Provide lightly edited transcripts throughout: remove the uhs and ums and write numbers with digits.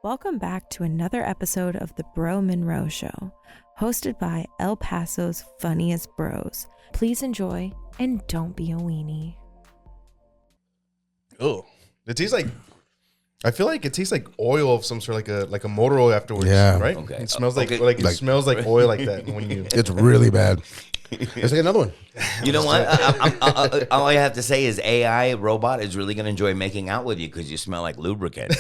Welcome back to another episode of the Bro Monroe Show, hosted by El Paso's funniest bros. Please enjoy and don't be a weenie. Oh, it tastes like. I feel like it tastes like oil of some sort, like a motor oil afterwards. Yeah. Right. Okay. It smells like Okay. it smells like oil like that when you. It's really bad. Let's take another one. You know what? All I have to say is AI robot is really going to enjoy making out with you because you smell like lubricant.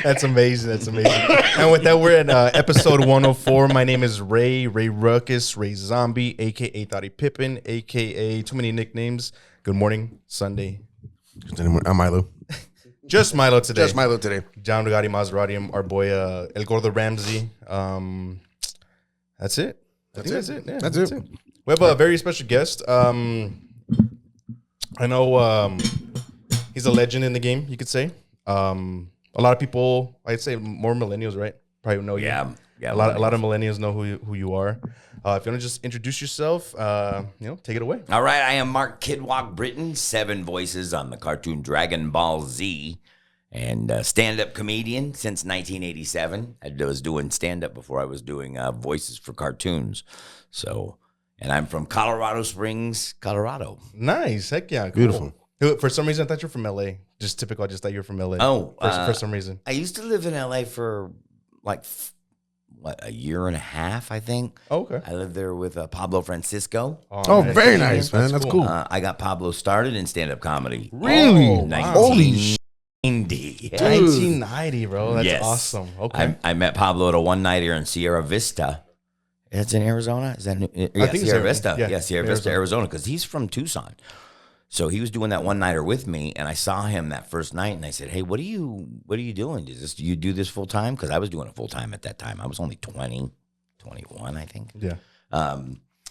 That's amazing. That's amazing. And with that, we're at episode 104. My name is Ray Ruckus, Ray Zombie, a.k.a. Thotty Pippin, a.k.a. Too Many Nicknames. Good morning, Sunday. I'm Milo. Just Milo today. Just Milo today. John Bugatti Maserati, our boy El Gordo Ramsey. That's it. That's it. Yeah, That's it. We have a very special guest. I know he's a legend in the game, you could say. A lot of people, I'd say more millennials, right? Probably know you. Yeah. A lot of millennials know who you are. If you want to just introduce yourself, take it away. All right. I am Mark Kid Wok Britten, 7 voices on the cartoon Dragon Ball Z, and stand-up comedian since 1987. I was doing stand-up before I was doing voices for cartoons. So, and I'm from Colorado Springs, Colorado. Nice. Heck yeah. Cool. Beautiful. For some reason, I thought you were from LA. Just typical. I just thought you were from LA. Oh. For some reason. I used to live in LA for a year and a half, I think. Oh, okay. I lived there with Pablo Francisco. Oh, very nice, man. That's cool. I got Pablo started in stand-up comedy. Really? Oh, wow. Holy shit. 1990. 1990, bro. That's Yes. awesome. Okay. I met Pablo at a one-nighter in Sierra Vista. It's in Arizona? Is that new? Yeah, think it's Sierra Arizona. Vista. Yeah, Yeah, Sierra Vista, Arizona, because he's from Tucson. So he was doing that one-nighter with me, and I saw him that first night, and I said, hey, what are you doing? Do you do this full-time? Because I was doing it full-time at that time. I was only 20, 21, I think. Yeah.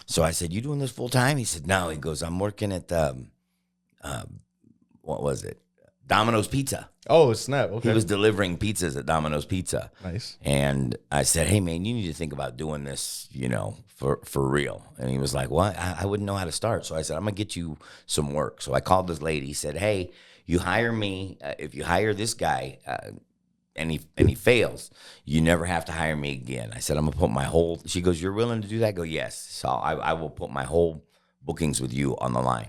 So I said, you doing this full-time? He said, no. He goes, I'm working at, what was it? Domino's Pizza. Oh, snap. Okay. He was delivering pizzas at Domino's Pizza. Nice. And I said, hey, man, you need to think about doing this, for real. And he was like, what? I wouldn't know how to start. So I said, I'm going to get you some work. So I called this lady. He said, hey, you hire me. If you hire this guy and he fails, you never have to hire me again. I said, I'm going to put my whole, she goes, you're willing to do that? I go, yes. So I will put my whole bookings with you on the line.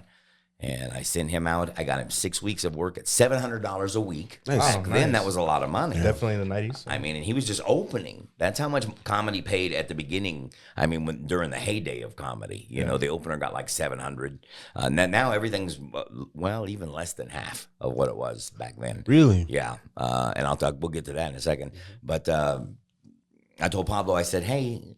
And I sent him out. I got him 6 weeks of work at $700 a week. Nice. Back Wow, then, nice. that was a lot of money. Definitely in the 90s. I mean, and he was just opening. That's how much comedy paid at the beginning. I mean, during the heyday of comedy, you know, the opener got like 700. Now everything's even less than half of what it was back then. Really? Yeah, and we'll get to that in a second. But I told Pablo, I said, hey.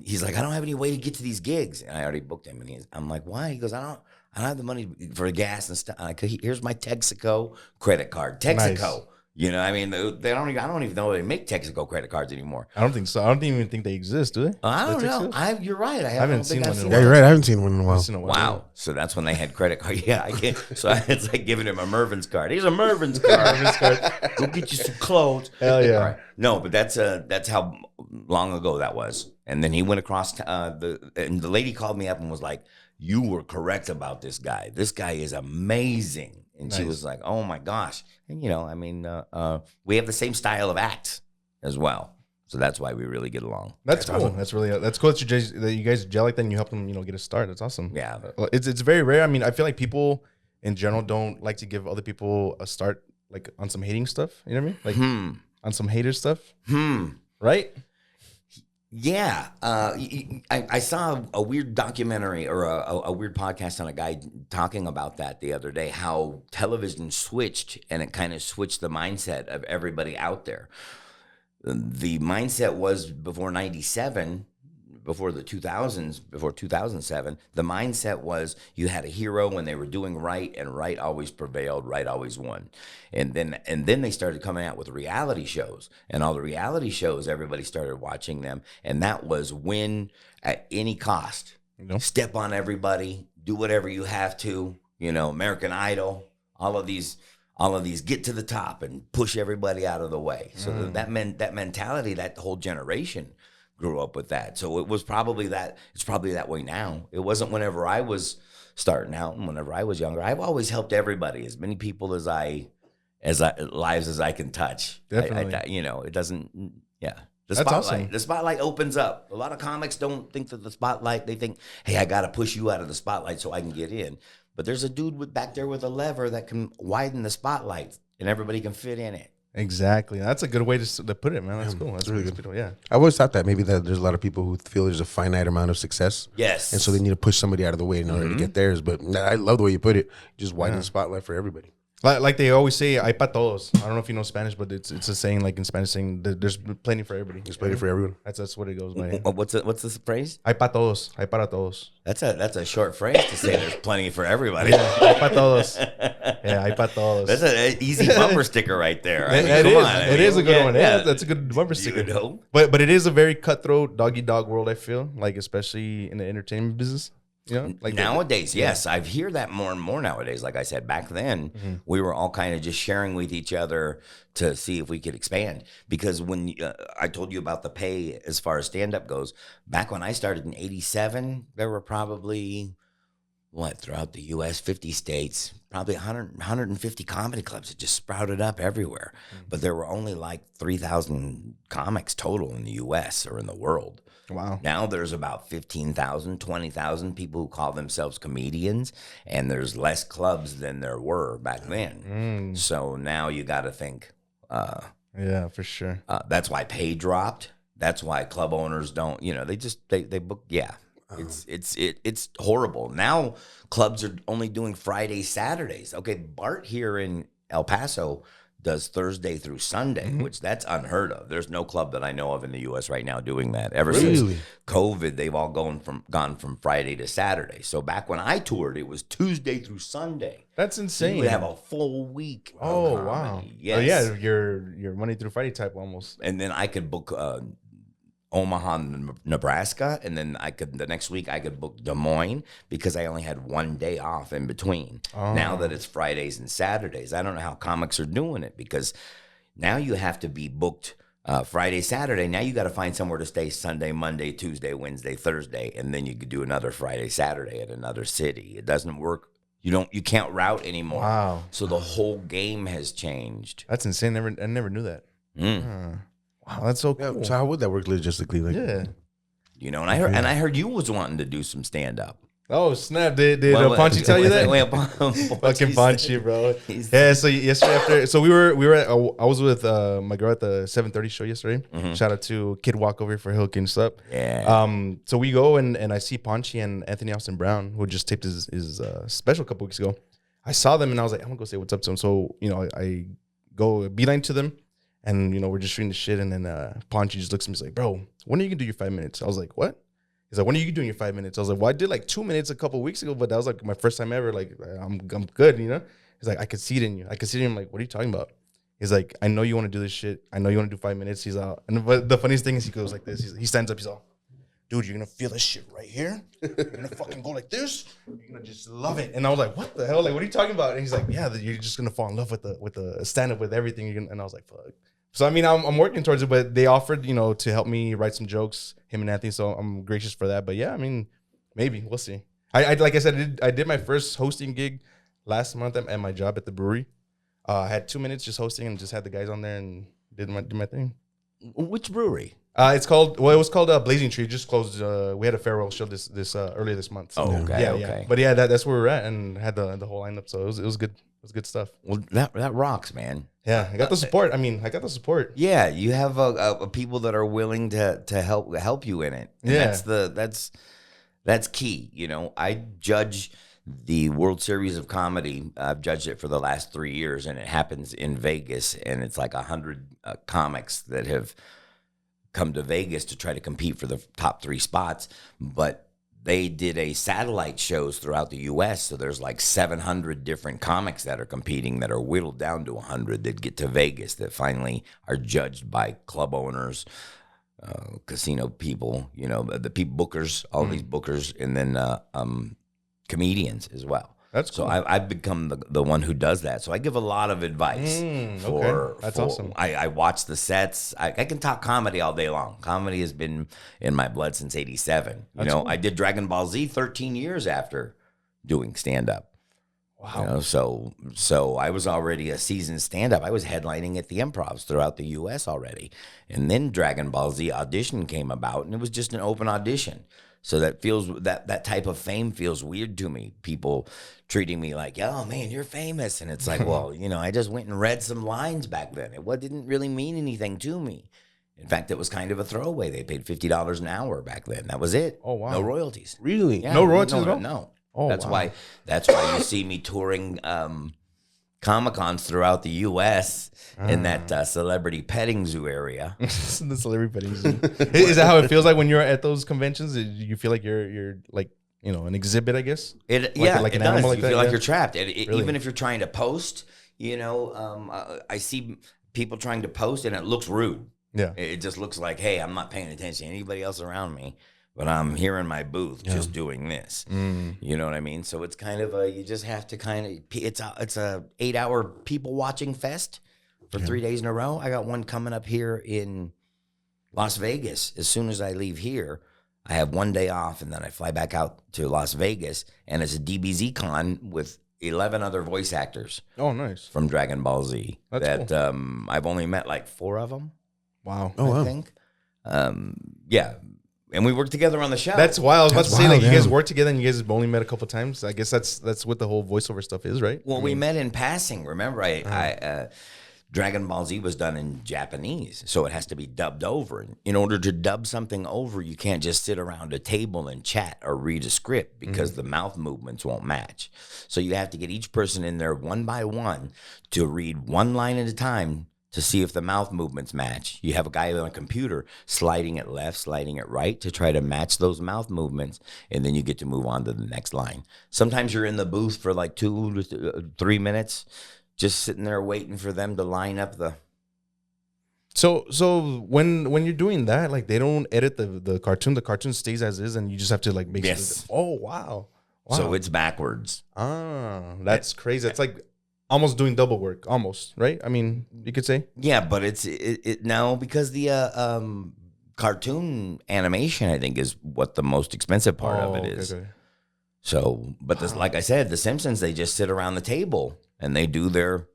He's like, I don't have any way to get to these gigs, and I already booked him. And I'm like, why? He goes, I don't have the money for gas and stuff. Here's my Texaco credit card. Texaco. Nice. You know, I mean, I don't even know they make Texaco credit cards anymore. I don't think so. I don't even think they exist, do they? I don't Does know. Texas? You're right. I haven't seen one in a Yeah, while. you're right. I haven't seen one in a while. Once in a while. Wow. So that's when they had credit card. Yeah, I get. So it's like giving him a Mervin's card. Here's a Mervin's card. Go get you some clothes. Hell yeah. All right. No, but that's how long ago that was. And then he went across and the lady called me up and was like, you were correct about this guy. This guy is amazing. And she Nice. was like, oh my gosh. And we have the same style of act as well. So that's why we really get along. That's cool. Awesome. That's cool that you guys gel like that and you help them, get a start. That's awesome. Yeah. It's very rare. I mean, I feel like people in general don't like to give other people a start like on some hating stuff. You know what I mean? Like on some hater stuff. Right? Yeah, I saw a weird documentary or a weird podcast on a guy talking about that the other day, how television switched and it kind of switched the mindset of everybody out there. The mindset was before 97, before the 2000s, before 2007, the mindset was you had a hero when they were doing right, and right always prevailed, right always won. And then they started coming out with reality shows, and all the reality shows, everybody started watching them, and that was win at any cost. Step on everybody, do whatever you have to, American Idol, all of these get to the top and push everybody out of the way. So that mentality, that whole generation grew up with that. So it was probably that. It's probably that way now. It wasn't whenever I was starting out and whenever I was younger. I've always helped everybody, as many people as I lives as I can touch. Definitely. It doesn't. Yeah. The That's spotlight. awesome. The spotlight opens up. A lot of comics don't think that the spotlight. They think, hey, I got to push you out of the spotlight so I can get in. But there's a dude back there with a lever that can widen the spotlight, and everybody can fit in it. Exactly. That's a good way to put it, man. That's cool. That's really really good. good. Yeah. I always thought that maybe that there's a lot of people who feel there's a finite amount of success. Yes. And so they need to push somebody out of the way in order to get theirs. But I love the way you put it. Just widen the spotlight for everybody. Like they always say, "Hay pa todos." I don't know if you know Spanish, but it's a saying like in Spanish saying that there's plenty for everybody. There's plenty for everyone. That's what it goes by. What's the phrase? Hay pa todos. Hay para todos. That's a short phrase to say there's plenty for everybody. Hay pa todos. Yeah, hay pa todos. That's an easy bumper sticker right there. I mean, It come is. on. I It mean, is a good one. Yeah, yeah. that's a good bumper You sticker. know? But it is a very cutthroat doggy dog world. I feel like, especially in the entertainment business. You know, like Nowadays, yes, I hear that more and more nowadays. Like I said, back then, we were all kind of just sharing with each other to see if we could expand. Because when I told you about the pay as far as stand-up goes, back when I started in 87, there were probably, throughout the U.S., 50 states, probably 150 comedy clubs that just sprouted up everywhere. But there were only like 3,000 comics total in the U.S. or in the world. Wow. Now there's about 15,000, 20,000 people who call themselves comedians, and there's less clubs than there were back then. So now you got to think. Yeah, for sure. That's why pay dropped. That's why club owners don't. They book. Yeah, it's horrible. Now clubs are only doing Fridays, Saturdays. Okay, Bart here in El Paso does Thursday through Sunday, which that's unheard of. There's no club that I know of in the U.S. right now doing that. Ever since COVID, they've all gone from Friday to Saturday. So back when I toured, it was Tuesday through Sunday. That's insane. You would have a full week. Oh, of wow. comedy. Yes. Oh, yeah, your Monday through Friday type almost. And then I could book Omaha, Nebraska, and then the next week I could book Des Moines because I only had one day off in between. Now that it's Fridays and Saturdays, I don't know how comics are doing it because now you have to be booked Friday, Saturday. Now you got to find somewhere to stay Sunday, Monday, Tuesday, Wednesday, Thursday, and then you could do another Friday, Saturday at another city. It doesn't work. You can't route anymore. Wow. So the whole game has changed. That's insane. I never knew that. Wow, that's so cool. Yeah, so how would that work logistically? Like, Yeah. And I heard you was wanting to do some stand up. Oh snap! Did Punchy tell you that? Fucking Punchy, bro. Yeah. So yesterday I was with my girl at the 7:30 show yesterday. Shout out to KidWok over here for hooking us up. Yeah. So we go and I see Punchy and Anthony Austin Brown, who just taped his special a couple weeks ago. I saw them and I was like, I'm gonna go say what's up to them. So I go beeline to them. And, we're just shooting the shit. And then Punchy just looks at me. He's like, bro, when are you going to do your 5 minutes? I was like, what? He's like, when are you doing your 5 minutes? I was like, well, I did like 2 minutes a couple weeks ago, but that was like my first time ever. Like, I'm good, He's like, I could see it in you. I could see it in him. Like, what are you talking about? He's like, I know you want to do this shit. I know you want to do 5 minutes. He's out. But the funniest thing is he goes like this. He stands up. He's all, dude, you're going to feel this shit right here. You're going to fucking go like this. You're going to just love it. And I was like, what the hell? Like, what are you talking about? And he's like, yeah, you're just going to fall in love with the stand-up, with everything. And I was like, fuck. So, I mean, I'm working towards it, but they offered, to help me write some jokes, him and Anthony. So I'm gracious for that. But yeah, I mean, maybe we'll see. I like I said, I did my first hosting gig last month at my job at the brewery. I had 2 minutes just hosting and just had the guys on there and did my thing. Which brewery? It was called Blazing Tree. It just closed. We had a farewell show this earlier this month. So, okay. Yeah. But yeah, that's where we're at, and had the whole lineup. So it was good. It was good stuff. Well, that rocks, man. Yeah, I got the support. I got the support. Yeah, you have people that are willing to help you in it. And Yeah, that's key. I judge the World Series of Comedy. I've judged it for the last 3 years, and it happens in Vegas, and it's like 100 comics that have come to Vegas to try to compete for the top 3 spots, but they did a satellite shows throughout the U.S., so there's like 700 different comics that are competing that are whittled down to 100 that get to Vegas that finally are judged by club owners, casino people, the people bookers, all these bookers, and then comedians as well. That's cool. So I've become the one who does that. So I give a lot of advice. Okay. That's awesome. I watch the sets. I can talk comedy all day long. Comedy has been in my blood since 87. That's cool. I did Dragon Ball Z 13 years after doing stand-up. Wow. You know, so I was already a seasoned stand-up. I was headlining at the Improvs throughout the U.S. already, and then Dragon Ball Z audition came about, and it was just an open audition. So that type of fame feels weird to me. People treating me like, "Oh man, you're famous," and it's like, well, I just went and read some lines back then. It didn't really mean anything to me. In fact, it was kind of a throwaway. They paid $50 an hour back then. That was it. Oh, wow. No royalties. Really? Yeah, No royalties at all? No. Oh, that's wow. why you see me touring Comic-Cons throughout the U.S. in that celebrity petting zoo area. The celebrity petting zoo. Is that how it feels like when you're at those conventions? You feel like you're like, an exhibit, I guess? Like an does. animal like You that, feel like yeah? you're trapped. Really? Even if you're trying to post, I see people trying to post and it looks rude. Yeah. It just looks like, hey, I'm not paying attention to anybody else around me, but I'm here in my booth just doing this. You know what I mean? So it's kind of you just have to it's a 8-hour people watching fest for 3 days in a row. I got one coming up here in Las Vegas. As soon as I leave here, I have 1 day off and then I fly back out to Las Vegas, and it's a DBZ con with 11 other voice actors Oh, nice. from Dragon Ball Z. That's I've only met like 4 of them. Wow. Oh, wow. I think. Yeah. And we worked together on the show. That's wild. I was about to say, wild, you guys yeah. work together and you guys have only met a couple times. I guess that's what the whole voiceover stuff is, right? well, we met in passing. Remember, Dragon Ball Z was done in Japanese, so it has to be dubbed over. In order to dub something over, you can't just sit around a table and chat or read a script because the mouth movements won't match. So you have to get each person in there one by one to read one line at a time to see if the mouth movements match. You have a guy on a computer sliding it left, sliding it right to try to match those mouth movements, and then you get to move on to the next line. Sometimes you're in the booth for like 2 to 3 minutes, just sitting there waiting for them to line up the... So when you're doing that, like they don't edit the cartoon stays as is, and you just have to like make Yes. sure. Oh, wow. So it's backwards. That's crazy. It's like almost doing double work, almost, right? I mean, you could say. Yeah, but it's no, because the cartoon animation, I think, is what the most expensive part of it is. Okay. So, but this, like I said, The Simpsons, they just sit around the table and they do their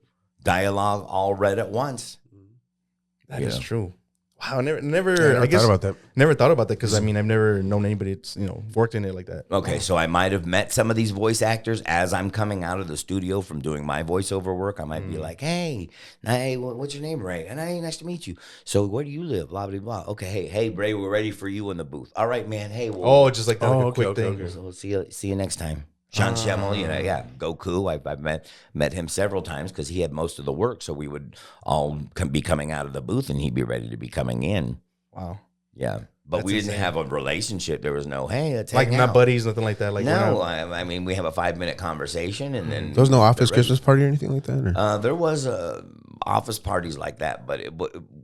dialogue all read at once. That is true. Wow, I I never guess thought about that. never thought about that because I mean I've never known anybody that's worked in it like that. Okay, so I might have met some of these voice actors as I'm coming out of the studio from doing my voiceover work. I might be like, hey, what's your name, Ray? And hey, nice to meet you. So where do you live? Blah, blah, blah. Okay, hey, Ray, we're ready for you in the booth. All right, man. Hey, well, Just like that, like a quick thing. so we'll see you next time. Sean Schemmel, Goku. I've met him several times because he had most of the work. So we would all be coming out of the booth and he'd be ready to be coming in. Wow. Yeah. But That's we didn't insane. have a relationship. There was no, hey, let's Like hang not out. buddies, nothing like that. Like we're No, not- I mean, we have a 5-minute conversation and then. There was no office the rest- Christmas party or anything like that? Or? There was office parties like that, but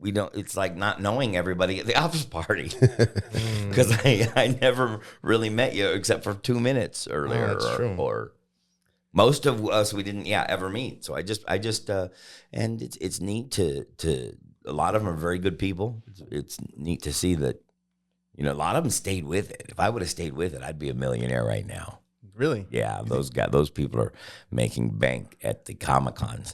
we don't. It's like not knowing everybody at the office party because I never really met you except for 2 minutes earlier, that's true. or most of us we didn't ever meet. So I just and it's neat to a lot of them are very good people. It's neat to see that a lot of them stayed with it. If I would have stayed with it, I'd be a millionaire right now. Really? Yeah, those people are making bank at the Comic-Cons.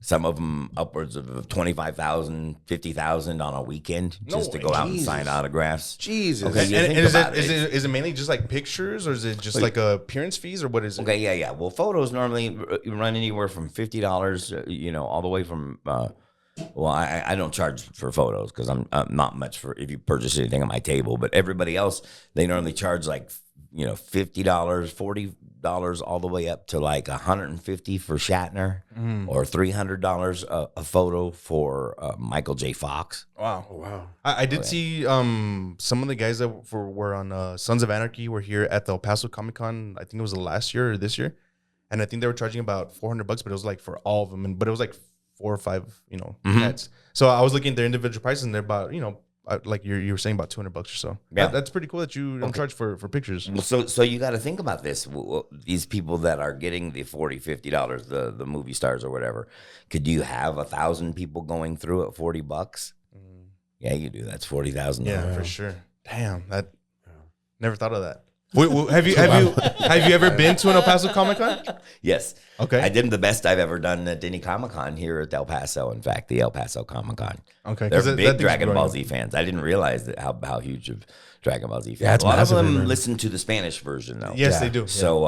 Some of them upwards of 25,000, 50,000 on a weekend just to way. go out and Jesus. sign autographs. Jesus. Okay, you And think is about it mainly just like pictures, or is it just like appearance fees, or what is it? Okay, yeah. Well, photos normally run anywhere from $50, all the way from. Well, I don't charge for photos because I'm not much for if you purchase anything on my table. But everybody else, they normally charge like $50, $40, all the way up to like $150 for Shatner, or $300 a photo for Michael J. Fox. Wow. Oh, wow. I did see some of the guys that were on Sons of Anarchy were here at the El Paso Comic Con. I think it was the last year or this year, and I think they were charging about $400, but it was like for all of them, but it was like 4 or 5 heads. So I was looking at their individual prices, and they're about like you were saying about $200 or so. Yeah. That's pretty cool that you don't charge for pictures. Well, so you got to think about this. These people that are getting the $40, $50, the movie stars or whatever, could you have 1,000 people going through at $40? Yeah, you do. That's $40,000. Yeah, for sure. Damn, that never thought of that. Have you ever been to an El Paso Comic Con? Yes. Okay. I did the best I've ever done at any Comic Con here at El Paso. In fact, the El Paso Comic Con. Okay. They're big Dragon Ball Z fans. I didn't realize that how huge of Dragon Ball Z fans. Yeah, it's a lot of massive, them man. listen to the Spanish version though. Yes, they do. So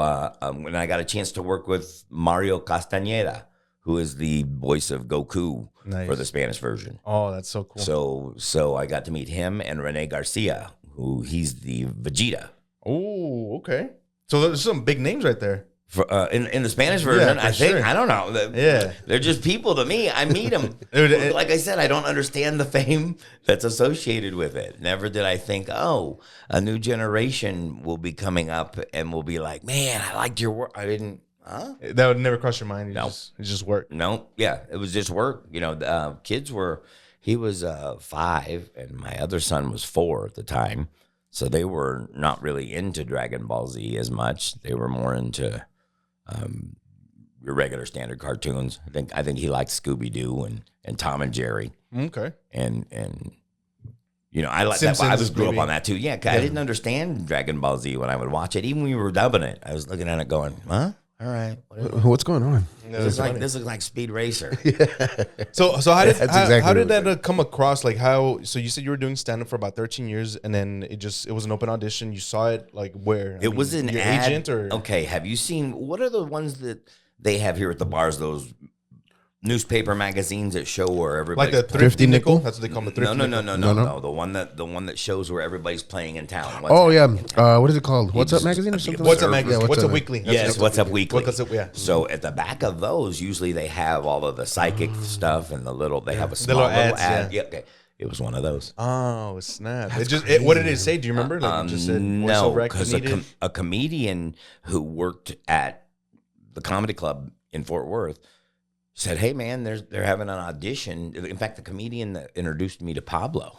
when I got a chance to work with Mario Castañeda, who is the voice of Goku Nice. for the Spanish version. Oh, that's so cool. So I got to meet him and Rene Garcia, who he's the Vegeta. Oh, okay. So there's some big names right there. For, in the Spanish version, for I think sure. I don't know. They're just people to me. I meet them. Dude, Like I said, I don't understand the fame that's associated with it. Never did I think, oh, a new generation will be coming up and will be like, man, I liked your work. I didn't. Huh? That would never cross your mind. No. It just worked. No, yeah, it was just work. You know, kids were. He was 5, and my other son was 4 at the time. So they were not really into Dragon Ball Z as much. They were more into your regular standard cartoons. I think he liked Scooby Doo and Tom and Jerry. Okay. And you know, I like that. Simpsons, I was grew up maybe. on that too. Yeah, 'cause I didn't understand Dragon Ball Z when I would watch it. Even when we were dubbing it, I was looking at it going, huh? All right. Whatever. What's going on? This looks like Speed Racer. So how did That's exactly how did what it that come across? Like how? So you said you were doing stand up for about 13 years, and then it was an open audition. You saw it like where? It was an your ad. agent or Okay, have you seen what are the ones that they have here at the bars? Those newspaper magazines that show where everybody like the thrifty nickel? That's what they call them. The no, thrifty no, nickel. no, no, no, no. The one that shows where everybody's playing in town. What's Oh yeah, happening in town. what is it called? What's Up just- magazine or something? What's up, Yeah, magazine? What's up weekly? That's Yes, What's Up Weekly. What's up? Yeah. So at the back of those, usually they have all of the psychic stuff and they have a small little little ads, ad. yeah. Yeah, okay. It was one of those. Oh snap! What did it say? Do you remember? Like it just said No, voiceover actor because needed? a comedian who worked at the comedy club in Fort Worth said, "Hey, man, they're having an audition." In fact, the comedian that introduced me to Pablo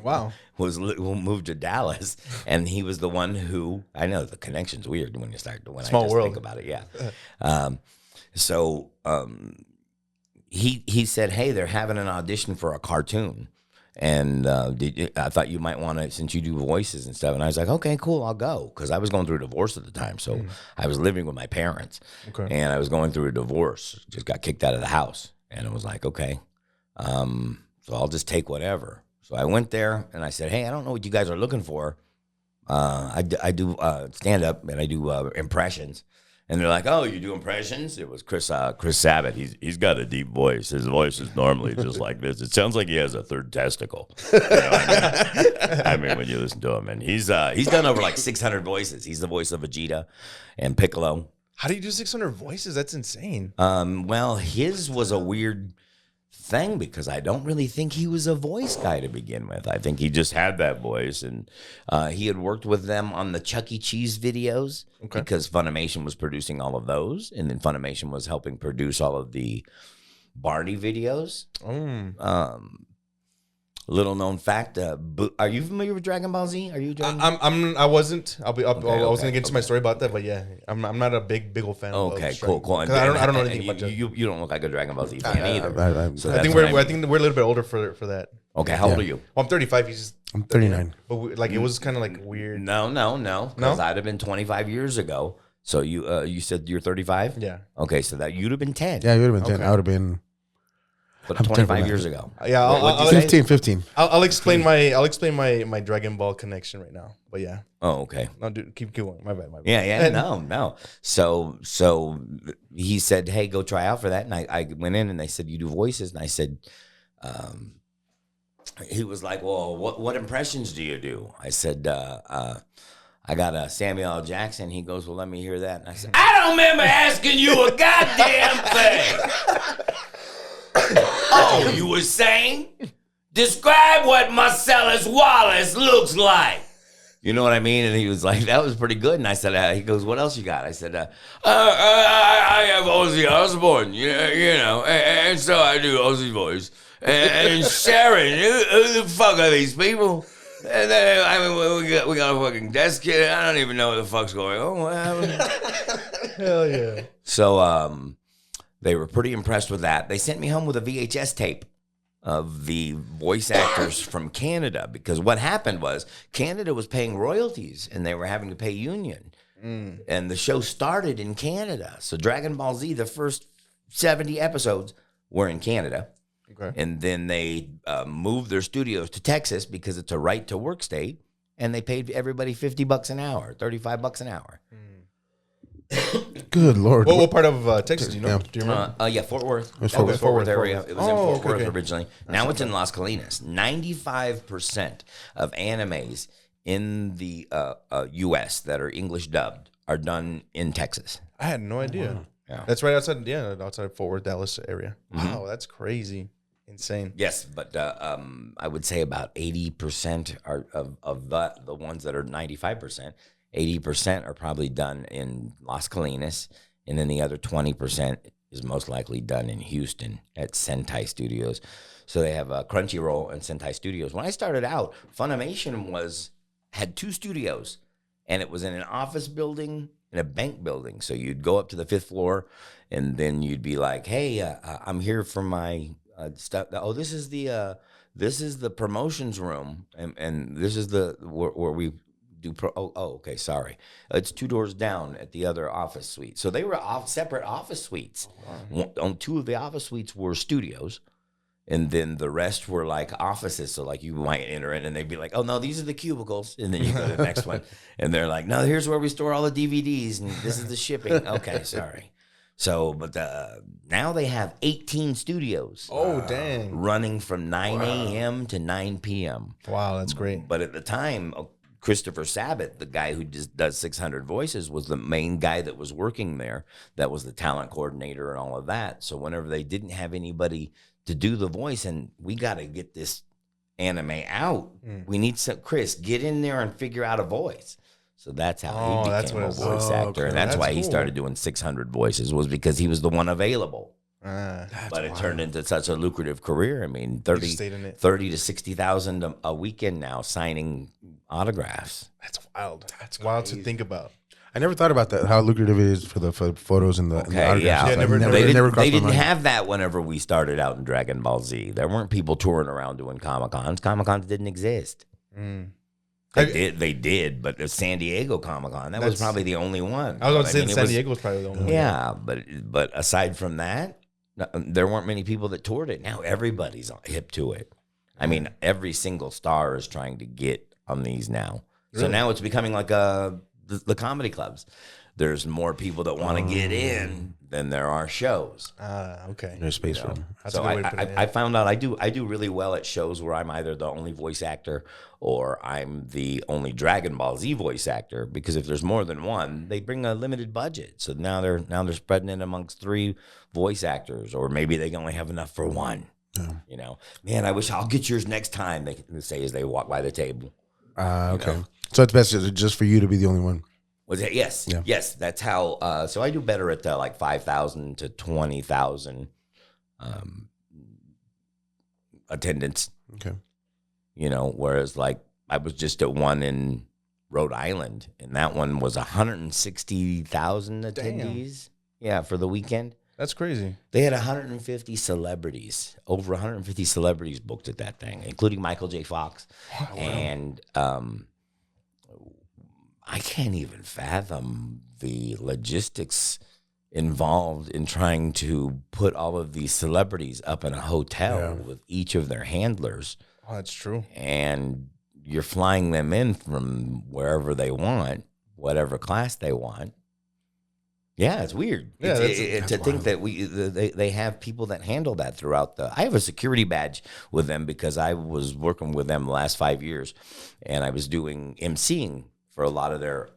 Wow. who moved to Dallas, and he was the one who I know the connection's weird when you start when Small I just world. think about it. Yeah. He said, "Hey, they're having an audition for a cartoon." And I thought you might want to, since you do voices and stuff. And I was like, okay, cool, I'll go. Because I was going through a divorce at the time. So I was living with my parents. Okay. And I was going through a divorce. Just got kicked out of the house. And it was like, okay, so I'll just take whatever. So I went there and I said, hey, I don't know what you guys are looking for. I do stand-up and I do impressions. And they're like, "Oh, you do impressions?" It was Chris Sabat. He's got a deep voice. His voice is normally just like this. It sounds like he has a third testicle. You know what I mean? I mean, when you listen to him, and he's done over like 600 voices. He's the voice of Vegeta and Piccolo. How do you do 600 voices? That's insane. Well, his was a weird thing because I don't really think he was a voice guy to begin with. I think he just had that voice, and he had worked with them on the Chuck E. Cheese videos because Funimation was producing all of those, and then Funimation was helping produce all of the Barney videos. Little known fact: are you familiar with Dragon Ball Z? Are you? I wasn't. I was okay, gonna get into my story about that, but yeah, I'm not a big old fan. Okay, of cool. 'Cause I don't know anything and about that. you don't look like a Dragon Ball Z fan either. So I that's think what we're a little bit older for that. Okay, how old are you? Well, I'm 35. He's just, I'm 39. but it was kind of like weird. No. Because I'd have been 25 years ago. So you said you're 35? Yeah. Okay, so that you'd have been 10. Yeah, you would have been 10. Okay. I would have been But I'm 25 terrible years at ago. Yeah, What'd you say? 15. I'll explain my Dragon Ball connection right now. But yeah, Oh, okay. no, dude, keep going. My bad. Yeah, no. So he said, hey, go try out for that. And I went in and they said, you do voices? And I said, he was like, well, what impressions do you do? I said, I got a Samuel L. Jackson. He goes, well, let me hear that. And I said, I don't remember asking you a goddamn thing. Oh, you were saying? Describe what Marcellus Wallace looks like. You know what I mean? And he was like, that was pretty good. And I said, he goes, what else you got? I said, I have Ozzy Osbourne, you know, and so I do Ozzy's voice. And Sharon, who the fuck are these people? And then, I mean, we got a fucking desk kid. I don't even know what the fuck's going on. What happened? Hell yeah. So they were pretty impressed with that. They sent me home with a VHS tape of the voice actors from Canada, because what happened was Canada was paying royalties and they were having to pay union. And the show started in Canada. So Dragon Ball Z, the first 70 episodes were in Canada. Okay. And then they moved their studios to Texas because it's a right to work state. And they paid everybody $50 an hour, $35 an hour. Good Lord. What part of Texas do you know? Yeah. Do you remember? Yeah, Fort Worth. It's That was Fort Fort Worth Worth. area. It was in Fort Worth okay. originally. Now it's in Las Colinas. 95% of animes in the U.S. that are English dubbed are done in Texas. I had no idea. Yeah. That's right outside of Fort Worth, Dallas area. Wow, that's crazy. Insane. Yes, but I would say about 80% are of the ones that are 95%. 80% are probably done in Las Colinas, and then the other 20% is most likely done in Houston at Sentai Studios. So they have Crunchyroll and Sentai Studios. When I started out, Funimation had 2 studios, and it was in an office building and a bank building. So you'd go up to the 5th floor, and then you'd be like, "Hey, I'm here for my stuff. Oh, this is the promotions room, and this is the where we do okay, sorry. It's 2 doors down at the other office suite." So they were separate office suites. On 2 of the office suites were studios, and then the rest were like offices. So like you might enter in and they'd be like, "Oh no, these are the cubicles." And then you go to the next one and they're like, "No, here's where we store all the DVDs and this is the shipping." Okay, sorry. So, but now they have 18 studios. Oh, dang. Running from 9 a.m. to 9 p.m. Wow, that's great. But at the time, Christopher Sabat, the guy who just does 600 Voices, was the main guy that was working there. That was the talent coordinator and all of that. So whenever they didn't have anybody to do the voice, and we got to get this anime out, we need some, Chris, get in there and figure out a voice. So that's how he became a voice actor. And that's why he started doing 600 Voices, was because he was the one available. But it turned into such a lucrative career. I mean, 30 to 60,000 a weekend now signing autographs. That's wild. That's wild to think about. I never thought about that, how lucrative it is for the photos and the, and the autographs. Yeah. They didn't have that whenever we started out in Dragon Ball Z. There weren't people touring around doing Comic-Cons. Comic-Cons didn't exist. They did, but the San Diego Comic-Con, that was probably the only one. I was going to say San Diego was probably the only one. Yeah, but aside from that, there weren't many people that toured it. Now everybody's hip to it. I mean, every single star is trying to get on these now. Really? So now it's becoming like the comedy clubs. There's more people that want to get in than there are shows. Okay. There's space for them. So I found out I do really well at shows where I'm either the only voice actor or I'm the only Dragon Ball Z voice actor, because if there's more than one, they bring a limited budget. So now they're spreading it amongst 3 voice actors, or maybe they only have enough for 1. Yeah. You know, man, I wish I'll get yours next time, they say as they walk by the table. Okay. know? So it's best just for you to be the only one. Was it? Yes. Yeah. Yes. That's how. So I do better at like 5,000 to 20,000 attendance. Okay. You know, whereas like I was just at one in Rhode Island, and that one was 160,000 attendees. Yeah, for the weekend. That's crazy. They had 150 celebrities, over 150 celebrities booked at that thing, including Michael J. Fox. Wow. And I can't even fathom the logistics involved in trying to put all of these celebrities up in a hotel with each of their handlers. Oh, that's true. And you're flying them in from wherever they want, whatever class they want. Yeah, it's weird. Yeah, to think that they have people that handle that throughout I have a security badge with them because I was working with them the last 5 years, and I was doing emceeing for a lot of their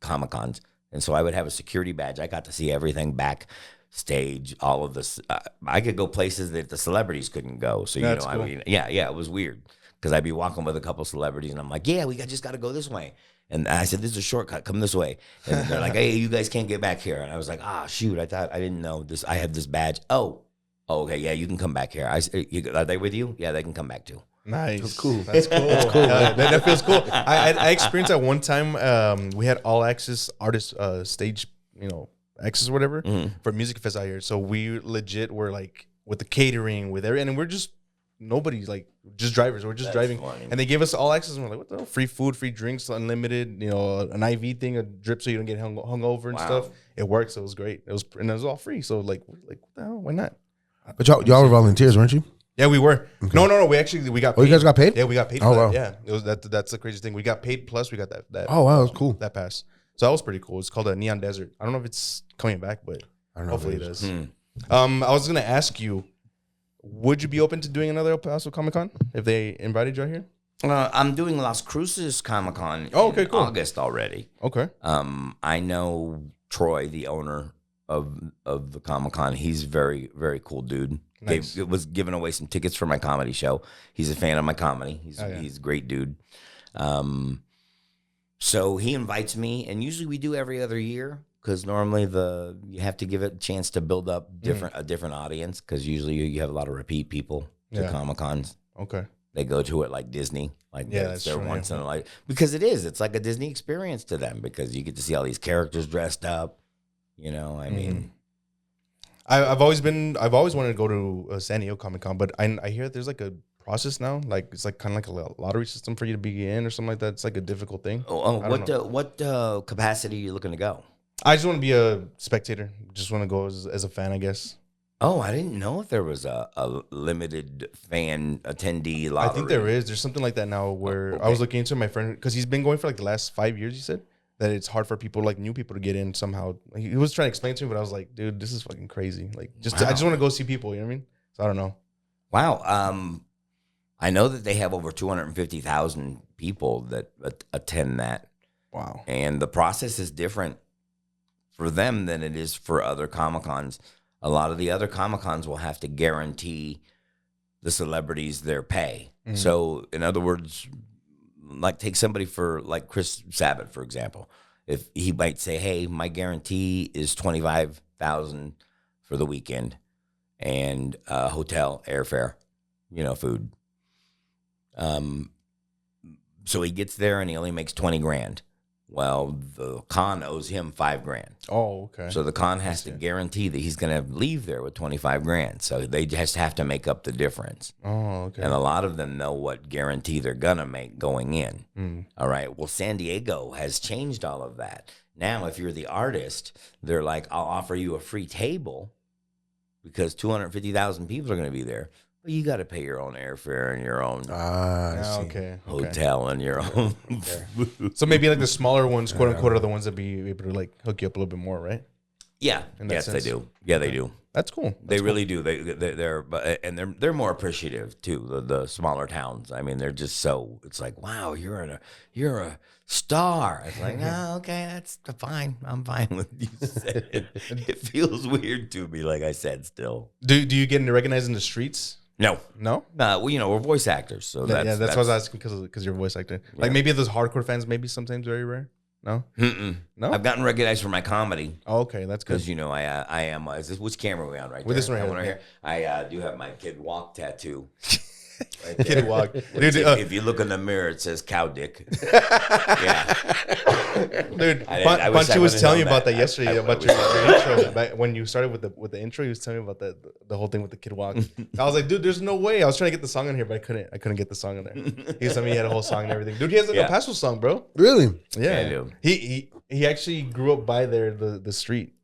Comic-Cons. And so I would have a security badge. I got to see everything backstage, all of this. I could go places that the celebrities couldn't go. So, That's cool. cool. I mean, it was weird because I'd be walking with a couple celebrities and I'm like, yeah, we just got to go this way. And I said, this is a shortcut. Come this way. And they're like, hey, you guys can't get back here. And I was like, shoot, I didn't know this. I have this badge. Oh, okay. Yeah, you can come back here. Are they with you? Yeah, they can come back too. Nice. That's cool. That's cool. That's cool. That feels cool. I experienced that one time. We had all access artist stage, access or whatever for Music Fest out here. So we legit were like with the catering, with everything, and we're just nobody's like just drivers. We're just driving, funny. and they gave us all access. And we're like, what the hell? Free food, free drinks, unlimited. You know, an IV thing, a drip so you don't get hung over and stuff. It worked. So it was great. It was all free. So like what the hell? Why not? But y'all were volunteers, weren't you? Yeah, we were. Okay. No. We got paid. Oh, you guys got paid? Yeah, we got paid for that. Yeah. It was that's the craziest thing. We got paid plus we got that Oh, wow, that's cool. That pass. So that was pretty cool. It's called a Neon Desert. I don't know if it's coming back, but hopefully it does. I was gonna ask you, would you be open to doing another El Paso Comic Con if they invited you out here? I'm doing Las Cruces Comic Con in August already. Okay. I know Troy, the owner of the Comic Con. He's very, very cool dude. Nice. Was giving away some tickets for my comedy show. He's a fan of my comedy. He's a great dude. So he invites me, and usually we do every other year because normally you have to give it a chance to build up a different audience because usually you have a lot of repeat people to Comic Cons. Okay. They go to it like Disney, like that's their true, once in a life because it's like a Disney experience to them because you get to see all these characters dressed up. You know, I mean, I've always wanted to go to San Diego Comic Con, but I hear there's like a process now, like it's like kind of like a lottery system for you to be in or something like that. It's like a difficult thing. What capacity are you looking to go? I just want to be a spectator. Just want to go as a fan, I guess. Oh, I didn't know if there was a limited fan attendee lottery. I think there is. There's something like that now where I was looking into my friend because he's been going for like the last 5 years. He said that it's hard for people like new people to get in somehow. Like, he was trying to explain to me, but I was like, dude, this is fucking crazy. Like, I just want to go see people. You know what I mean? So I don't know. Wow. I know that they have over 250,000 people that attend that. Wow. And the process is different for them than it is for other Comic-Cons. A lot of the other Comic-Cons will have to guarantee the celebrities their pay. Mm-hmm. So, in other words, like take somebody for like Chris Sabat, for example. If he might say, hey, my guarantee is $25,000 for the weekend and hotel, airfare, food. So he gets there and he only makes 20 grand. Well, the con owes him $5,000. Oh, okay. So the con has to guarantee that he's going to leave there with 25 grand. So they just have to make up the difference. Oh, okay. And a lot of them know what guarantee they're going to make going in. All right. Well, San Diego has changed all of that. Now, if you're the artist, they're like, I'll offer you a free table because 250,000 people are going to be there. You got to pay your own airfare and your own hotel and your own. So maybe like the smaller ones, quote unquote, are the ones that be able to like hook you up a little bit more, right? Yeah. Yes, they do. Yeah, they do. That's cool. They really do. They're more appreciative too. The smaller towns. I mean, they're just so. It's like, wow, you're a star. It's like, oh, okay, that's fine. I'm fine with you. It feels weird to me. Like I said, still. Do you get recognized in the streets? No. Well, we're voice actors, so that's what I was asking because you're a voice actor. Like maybe those hardcore fans, maybe sometimes very rare. No, no. I've gotten recognized for my comedy. Oh, okay, that's good. Because I am. Which camera are we on right With there? This one right here. I do have my Kid Wok tattoo. Right Kid Wok. Dude, if you look in the mirror, it says cow dick. Yeah. Dude, Punchy was telling me about that yesterday about your intro. Back when you started with the intro, he was telling me about the whole thing with the Kid Wok. I was like, dude, there's no way. I was trying to get the song in here, but I couldn't get the song in there. He was telling me he had a whole song and everything. Dude, he has an El Paso song, bro. Really? Yeah. I do. He actually grew up by there, the street.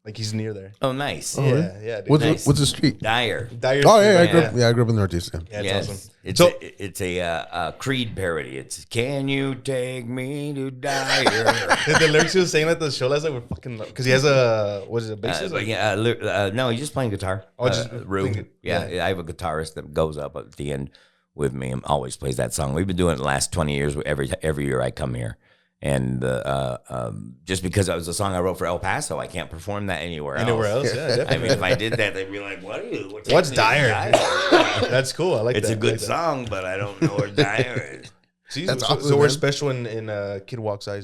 Like he's near there. Oh, nice. Yeah. Dude. What's the street? Dyer. Oh yeah, I grew up in the Northeast. Yeah, yes. Awesome. It's a Creed parody. It's "Can you take me to Dyer?" The lyrics he was saying at the show last night were fucking because he has a bassist. No, he's just playing guitar. Oh, just Rue. Yeah, I have a guitarist that goes up at the end with me and always plays that song. We've been doing it the last 20 years. Every year I come here. And just because it was a song I wrote for El Paso, I can't perform that anywhere else. Yeah, definitely. I mean, if I did that, they'd be like, "What are you? What's Dyer?" That's cool. I like it's that. It's a good song, but I don't know where Dyer is. So we're special in Kid Wok's eyes.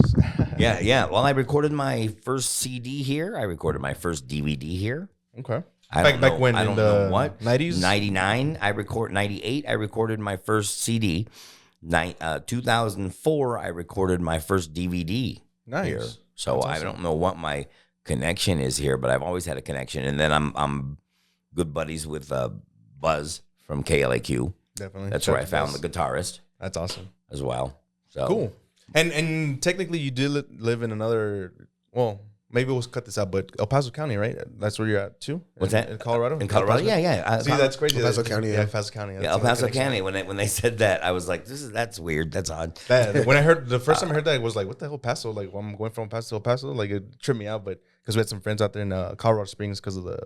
Yeah. Well, I recorded my first CD here. I recorded my first DVD here. Okay. Back when I in don't the know what 90s? 99. 98. I recorded my first CD. 2004, I recorded my first DVD here. So That's I awesome. don't know what my connection is here, but I've always had a connection. And then I'm good buddies with Buzz from KLAQ. Definitely. That's where I found the guitarist That's awesome. as well. So Cool. And technically, you did live in another. Well, maybe we'll cut this out, but El Paso County, right? That's where you're at too. What's that? In Colorado? In Colorado, yeah. See, that's crazy. El Paso County, Yeah, yeah. El Paso County. El Paso County. When they said that, I was like, that's weird. That's odd. When I heard the first time I heard that, I was like, "What the hell, Paso?" Like, well, I'm going from Paso to El Paso. Like, it tripped me out, but because we had some friends out there in Colorado Springs because of the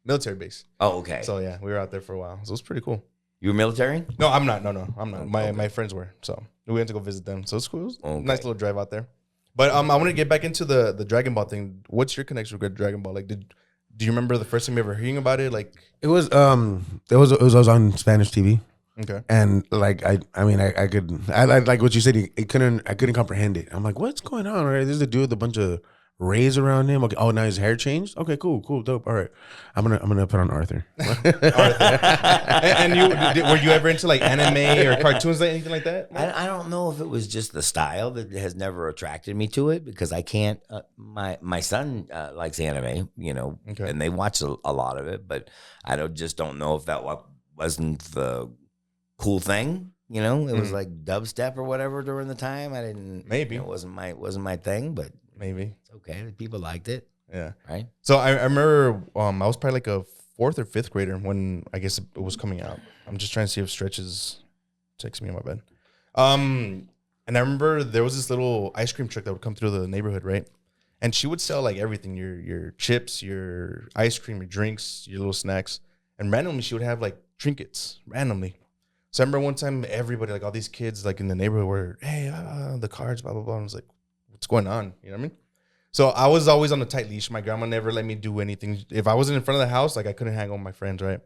military base. Oh, okay. So yeah, we were out there for a while. So it was pretty cool. You were military? No, I'm not. No, I'm not. My friends were. So we went to go visit them. So it's cool. It was a nice little drive out there. But I want to get back into the Dragon Ball thing. What's your connection with Dragon Ball? Like, do you remember the first time you ever hearing about it? Like, It was on Spanish TV. okay, And like I like what you said. I couldn't comprehend it. I'm like, what's going on? Right, there's a dude with a bunch of rays around him. Okay, oh, now his hair changed. Okay, cool, dope. All right, I'm gonna put on Arthur. and were you ever into like anime or cartoons, like anything like that? I don't know if it was just the style that has never attracted me to it because I can't. My son likes anime, Okay. and they watch a lot of it, but I don't know if that wasn't the cool thing. It was like dubstep or whatever during the time. I didn't. Maybe. It wasn't my thing, but Maybe. it's okay. People liked it, Yeah. right? So I remember I was probably like a 4th or 5th grader when I guess it was coming out. I'm just trying to see if Stretch is texting me on my bed. And I remember there was this little ice cream truck that would come through the neighborhood, right? And she would sell like everything, your chips, your ice cream, your drinks, your little snacks. And randomly she would have like trinkets, randomly. So I remember one time everybody, like all these kids like in the neighborhood were, hey, the cards, blah, blah, blah. And I was like, what's going on? You know what I mean? So I was always on a tight leash. My grandma never let me do anything. If I wasn't in front of the house, like I couldn't hang out with my friends, right?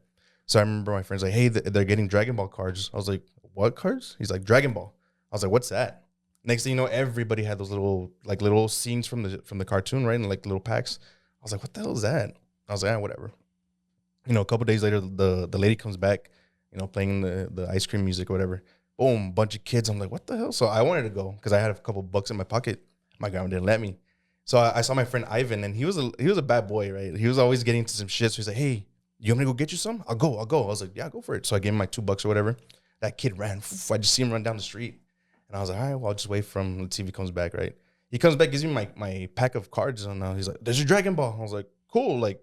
So I remember my friends like, hey, they're getting Dragon Ball cards. I was like, what cards? He's like, Dragon Ball. I was like, what's that? Next thing you know, everybody had those little scenes from the cartoon, right? And like little packs. I was like, what the hell is that? I was like, whatever. A couple days later, the lady comes back, playing the ice cream music or whatever. Boom, bunch of kids. I'm like, what the hell? So I wanted to go because I had a couple bucks in my pocket. My grandma didn't let me. So I saw my friend Ivan, and he was a bad boy, right? He was always getting into some shit. So he's like, hey, you want me to go get you some? I'll go. I was like, yeah, go for it. So I gave him my $2 or whatever. That kid ran. I just see him run down the street. And I was like, all right, well, I'll just wait for him. Let's see if he comes back, right? He comes back, gives me my pack of cards. And he's like, there's your Dragon Ball. I was like, cool. Like,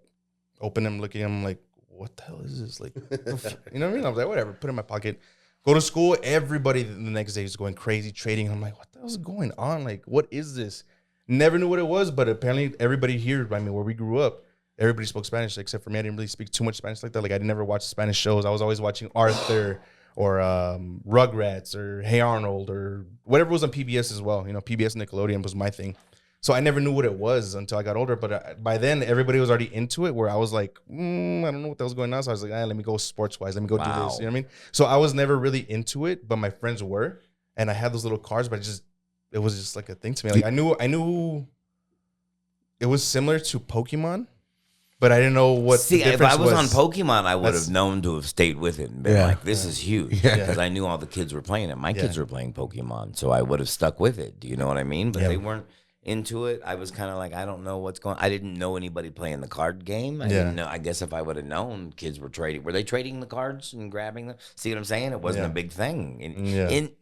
open him, look at him, like, what the hell is this? Like, you know what I mean? I was like, whatever, put it in my pocket. Go to school. Everybody the next day is going crazy trading. I'm like, what the hell is going on? Like, what is this? Never knew what it was, but apparently everybody here, where we grew up, everybody spoke Spanish except for me. I didn't really speak too much Spanish like that. Like, I never watched Spanish shows. I was always watching Arthur or Rugrats or Hey Arnold or whatever was on PBS as well. PBS Nickelodeon was my thing. So I never knew what it was until I got older. But by then, everybody was already into it where I was like, I don't know what the hell's going on. So I was like, let me go sports-wise. Let me go do this. You know what I mean? So I was never really into it, but my friends were. And I had those little cards, but it was just like a thing to me. Like I knew it was similar to Pokemon, but I didn't know what the difference was. If I was on Pokemon, I would have known to have stayed with it and been like, this is huge. Because I knew all the kids were playing it. My kids were playing Pokemon, so I would have stuck with it. Do you know what I mean? But they weren't into it. I was kind of like, I don't know what's going on. I didn't know anybody playing the card game. I didn't know. I guess if I would have known, kids were trading. Were they trading the cards and grabbing them? See what I'm saying? It wasn't a big thing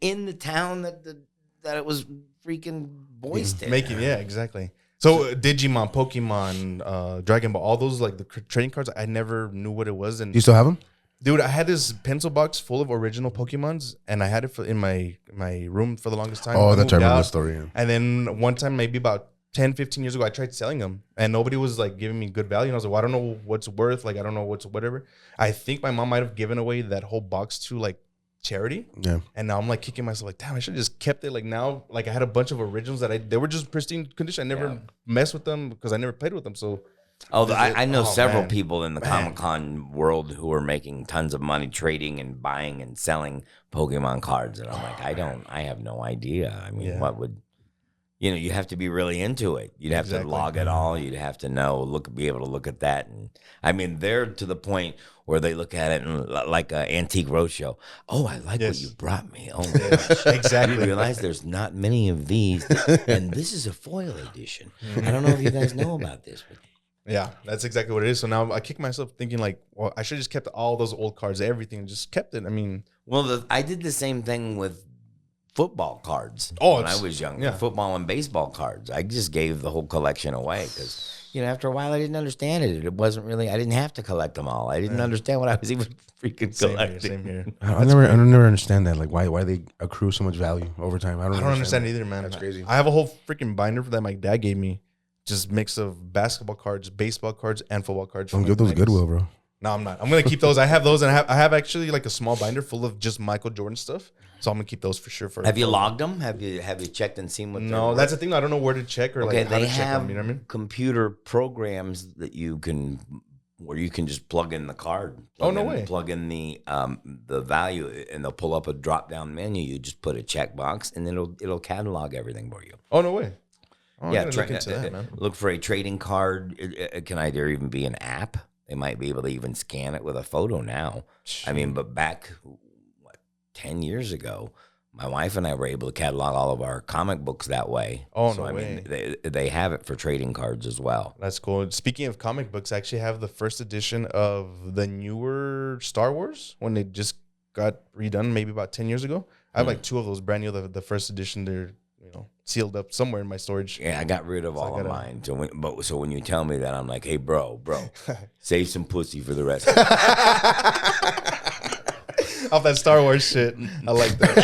in the town that it was freaking boisted. Exactly. So Digimon, Pokemon, Dragon Ball, all those like the trading cards, I never knew what it was. And Do you still have them? dude, I had this pencil box full of original Pokemons, and I had it in my room for the longest time. Oh, that's I remember the story. Yeah. And then one time, maybe about 10, 15 years ago, I tried selling them, and nobody was like giving me good value. And I was like, well, I don't know what's worth. Like, I don't know what's whatever. I think my mom might have given away that whole box to like charity. Yeah. And now I'm like kicking myself like, damn, I should have just kept it. Like now, like I had a bunch of originals that they were just pristine condition. I never messed with them because I never played with them. So I know several people in the Comic-Con world who are making tons of money trading and buying and selling Pokemon cards. And I'm like, I have no idea. I mean, what would, you have to be really into it. You'd have to log it all. You'd have to be able to look at that. And I mean, they're to the point where they look at it and, like an antique roadshow. Oh, I like what you brought me. Oh, my gosh. Exactly. You realize there's not many of these. And this is a foil edition. I don't know if you guys know about this, but Yeah, that's exactly what it is. So now I kick myself thinking like, well, I should have just kept all those old cards, everything, just kept it. I mean, Well, I did the same thing with football cards Oh, when I was young. yeah. Football and baseball cards. I just gave the whole collection away because, after a while I didn't understand it. It wasn't really, I didn't have to collect them all. I didn't understand what I was even freaking collecting. Same here. I never understand that. Like why they accrue so much value over time. I don't understand that. either, man. That's crazy. I have a whole freaking binder that my dad gave me, just mix of basketball cards, baseball cards, and football cards. Don't give those Goodwill, bro. No, I'm not. I'm gonna keep those. I have those, and I have actually like a small binder full of just Michael Jordan stuff. So I'm gonna keep those for sure. Have you logged them? Have you checked and seen what? No, that's the thing. I don't know where to check or Okay, like how they to check have them. You know what I mean? computer programs that where you can just plug in the card. Oh, no way. Plug in the value, and they'll pull up a drop down menu. You just put a checkbox, and it'll catalog everything for you. Oh no way. Oh, Yeah, look into that, man. look for a trading card. It can either even be an app. They might be able to even scan it with a photo now. I mean, but back 10 years ago, my wife and I were able to catalog all of our comic books that way. Oh, so, no I way. mean, they have it for trading cards as well. That's cool. Speaking of comic books, I actually have the first edition of the newer Star Wars when they just got redone, maybe about 10 years ago. I have like two of those brand new. The first edition, they're sealed up somewhere in my storage. Yeah, I got rid of all of mine. So when you tell me that, I'm like, hey, bro, save some pussy for the rest of it. Off that Star Wars shit. I like that.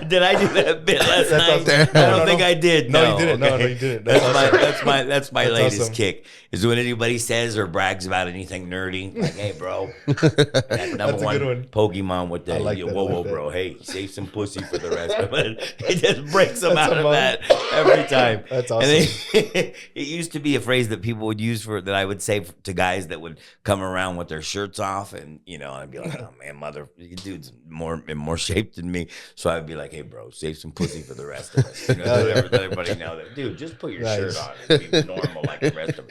Did I do that bit last night? out there. I don't think I did. No, you didn't. No, you didn't. That's my That's latest awesome. kick. Is when anybody says or brags about anything nerdy, like, hey, bro. That number That's a good one. Pokemon with the I like that, I whoa, like that. bro. Hey, save some pussy for the rest of it. It just breaks them That's out of a that every time. That's And awesome. it used to be a phrase that people would use that I would say to guys that would come around with their shirts off, and I'd be like, oh man, dude's in more shape than me. So I'd be like, hey, bro, save some pussy for the rest of us. Let everybody know that, dude, just put your shirt on and be normal like the rest of us.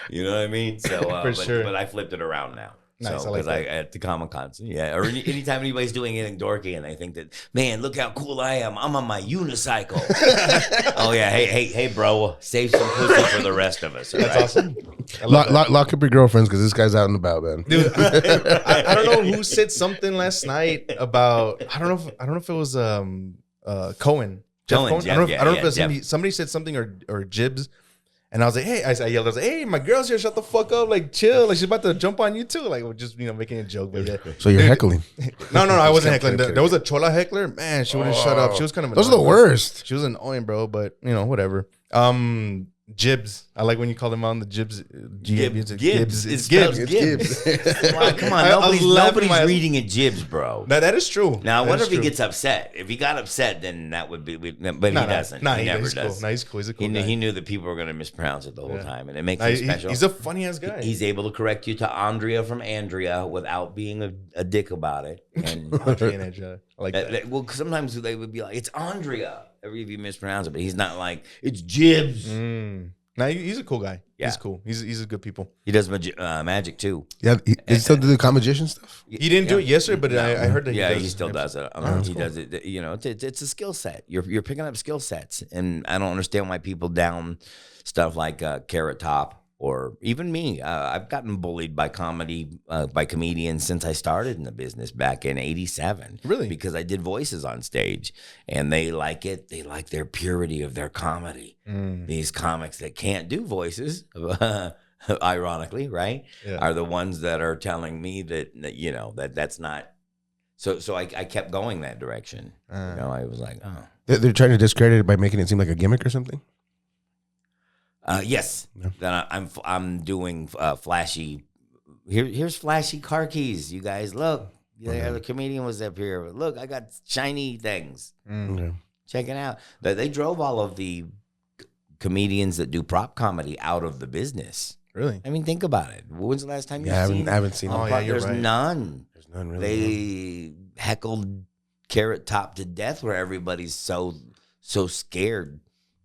You know what I mean? So, sure. But I flipped it around now. Nice, So, I like because that. at the Comic Cons, yeah, or anytime anybody's doing anything dorky and they think that, man, look how cool I am. I'm on my unicycle. Oh yeah, hey, bro, save some pussy for the rest of us. That's right? awesome. I love that. Lock up your girlfriends because this guy's out and about, man. Dude, I don't know who said something last night about I don't know if it was Cohen. Jeff Cohen, Cohen? Jeff, I don't know yeah, if yeah, it was somebody said something or Jibs. And I was like, hey, I yelled, I was like, hey, my girl's here, shut the fuck up, like chill, like she's about to jump on you too, like we're just making a joke, but yeah. So you're heckling. No, I wasn't heckling. Okay. There was a chola heckler, man. She wouldn't shut up. She was kind of Those are the annoying, worst. She was annoying, bro, but whatever. Jibs. I like when you call them on the Jibs. Gibbs. It's It's Gibbs. spelled Gibbs. Come on, I was laughing nobody's reading it Jibs, bro. That is true. Now, I That wonder is if he true. gets upset. If he got upset, then that would be. But he doesn't. Nah, he never he's does. Cool. Nah, he's cool. He's a cool He guy. knew that people were going to mispronounce it the whole time, and it makes Nah, him special. He's a funny ass guy. He's able to correct you to Andrea from Andrea without being a dick about it. And Andre and Edge, I like that. well, 'cause sometimes they would be like, "It's Andrea," every if you mispronounce it, but he's not like it's Jibs. Nah, he's a cool guy. Yeah. He's cool. He's a good people. He does magic too. Yeah, he still do the comedian stuff. He didn't do it yesterday, but I heard that he still does it. He cool. does it. It's a skill set. You're picking up skill sets, and I don't understand why people down stuff like Carrot Top or even me. I've gotten bullied by comedians since I started in the business back in '87. Really? Because I did voices on stage, and they like it. They like their purity of their comedy. These comics that can't do voices. Ironically, right, Yeah. are the ones that are telling me that that's not. So I kept going that direction. I was like, oh, They're trying to discredit it by making it seem like a gimmick or something. yes. Then I'm doing flashy. Here's flashy car keys. You guys look. Yeah, the comedian was up here. Look, I got shiny things. Okay. Check it out. They drove all of the comedians that do prop comedy out of the business. Really? I mean, think about it. When's the last time you Yeah, seen? I haven't seen. Oh, it. yeah, you're There's right. none. There's none really. They heckled Carrot Top to death, where everybody's so scared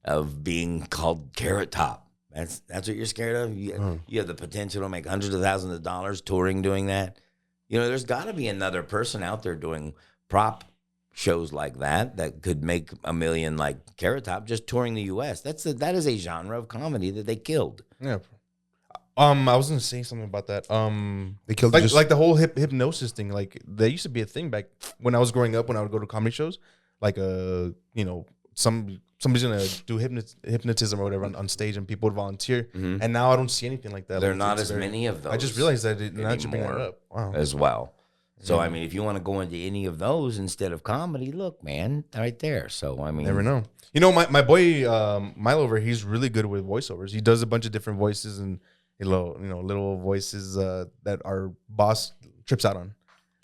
of being called Carrot Top. That's what you're scared of. You have the potential to make hundreds of thousands of dollars touring doing that. There's got to be another person out there doing prop shows like that could make $1 million, like Carrot Top, just touring the U.S. That is a genre of comedy that they killed. Yeah. I was gonna say something about that. They killed like the whole hypnosis thing. Like that used to be a thing back when I was growing up. When I would go to comedy shows, like somebody's gonna do hypnotism or whatever on stage, and people would volunteer. And now I don't see anything like that. There are Like, not as many of those. I just realized that now that you bring that up. Wow. As well. So I mean, if you want to go into any of those instead of comedy, look, man, right there. So I mean, Never know. You know, my boy Milo over, he's really good with voiceovers. He does a bunch of different voices and little voices that our boss trips out on.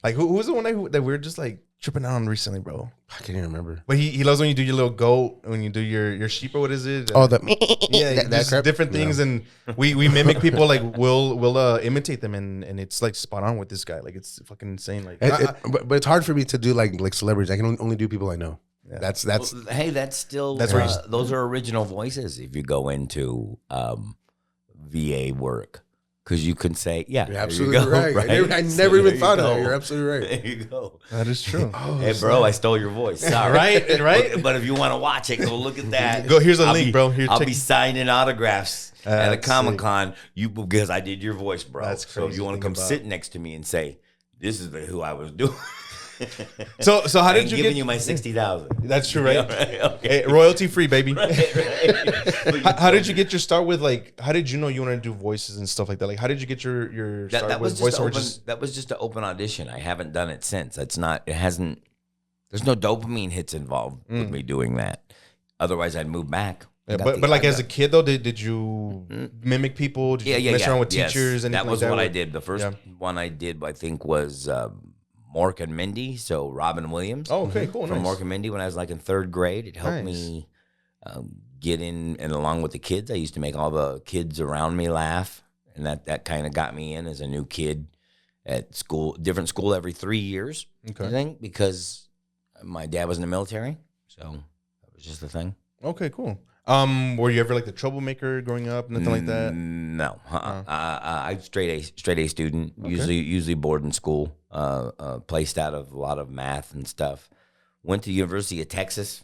Like who was the one that we were just like tripping out on recently, bro? I can't even remember. But he loves when you do your little goat, when you do your sheep, or what is it? Oh, that yeah, that just different things, and we mimic people. Like we'll imitate them, and it's like spot on with this guy. Like it's fucking insane. Like, but it's hard for me to do like celebrities. I can only do people I know. Yeah. That's well, hey, that's still those are original voices. If you go into VA work, because you can say, yeah, you're absolutely right. I never even thought of that. You're absolutely right. There you go. That is true. Hey, bro, I stole your voice. Sorry. right. But if you want to watch it, go look at that. Go. Here's a link, bro. I'll be signing autographs at a Comic-Con because I did your voice, bro. That's crazy. So if you want to come sit next to me and say, this is who I was doing. So how did you giving you my 60,000? That's true, right? Yeah, okay. Hey, royalty free, baby. Right. How did you get your start with, like? How did you know you wanted to do voices and stuff like that? Like, how did you get your start that with was voiceover? That was just an open audition. I haven't done it since. It's not. It hasn't. There's no dopamine hits involved with me doing that. Otherwise, I'd move back. Yeah, but like as a kid though, did you mimic people? Did you mess around with teachers? Yes. That was what I did. The first one I did, I think, was Mork and Mindy. So Robin Williams. Oh, okay, cool. From Nice. Mork and Mindy when I was like in 3rd grade. It helped me get in, and along with the kids, I used to make all the kids around me laugh, and that kind of got me in as a new kid at school, different school every 3 years. Okay. I think because my dad was in the military, so that was just the thing. Okay, cool. Were you ever like the troublemaker growing up? Nothing like that. No, I'm straight A student. Okay. Usually board in school. Placed out of a lot of math and stuff. Went to University of Texas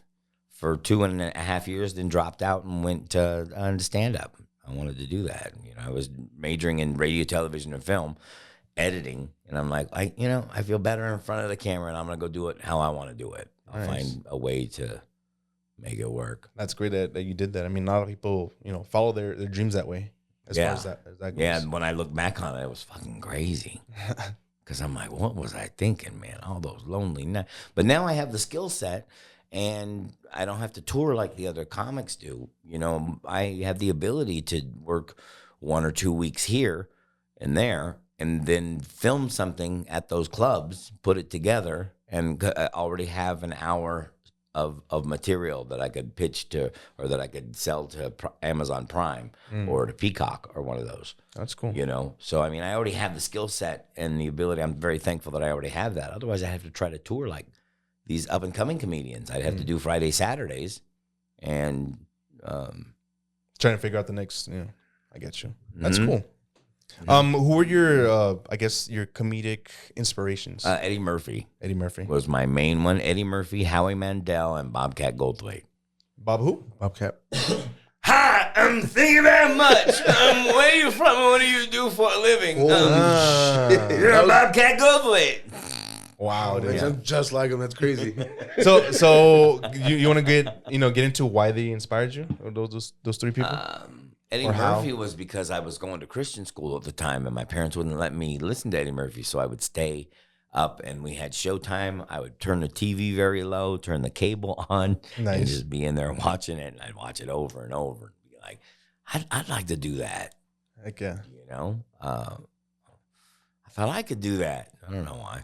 for 2.5 years, then dropped out and went to stand up. I wanted to do that. I was majoring in radio, television, and film editing, and I'm like, I feel better in front of the camera, and I'm gonna go do it how I want to do it. I'll find a way to make it work. That's great that you did that. I mean, a lot of people, follow their dreams that way. As far as that goes. Yeah, and when I look back on it, it was fucking crazy. Because I'm like, what was I thinking, man? All those lonely nights. But now I have the skill set, and I don't have to tour like the other comics do. I have the ability to work 1 or 2 weeks here and there, and then film something at those clubs, put it together, and already have an hour of material that I could pitch to, or that I could sell to Amazon Prime or to Peacock or one of those. That's cool. So I mean, I already have the skill set and the ability. I'm very thankful that I already have that. Otherwise, I'd have to try to tour like these up and coming comedians. I'd have to do Fridays, Saturdays, and trying to figure out the next. I get you. That's cool. Who were your, I guess, your comedic inspirations? Eddie Murphy. Eddie Murphy was my main one. Eddie Murphy, Howie Mandel, and Bobcat Goldthwait. Bob who? Bobcat. Hi, thank you very much. Where you from? What do you do for a living? You're Bobcat Goldthwait. Wow, dude. Sounds just like him. That's crazy. So you want to get into why they inspired you? Those 3 people. Eddie Murphy was because I was going to Christian school at the time, and my parents wouldn't let me listen to Eddie Murphy, so I would stay up, and we had Showtime. I would turn the TV very low, turn the cable on, and just be in there watching it, and I'd watch it over and over and be like, I'd like to do that. Heck yeah. I thought I could do that. I don't know why.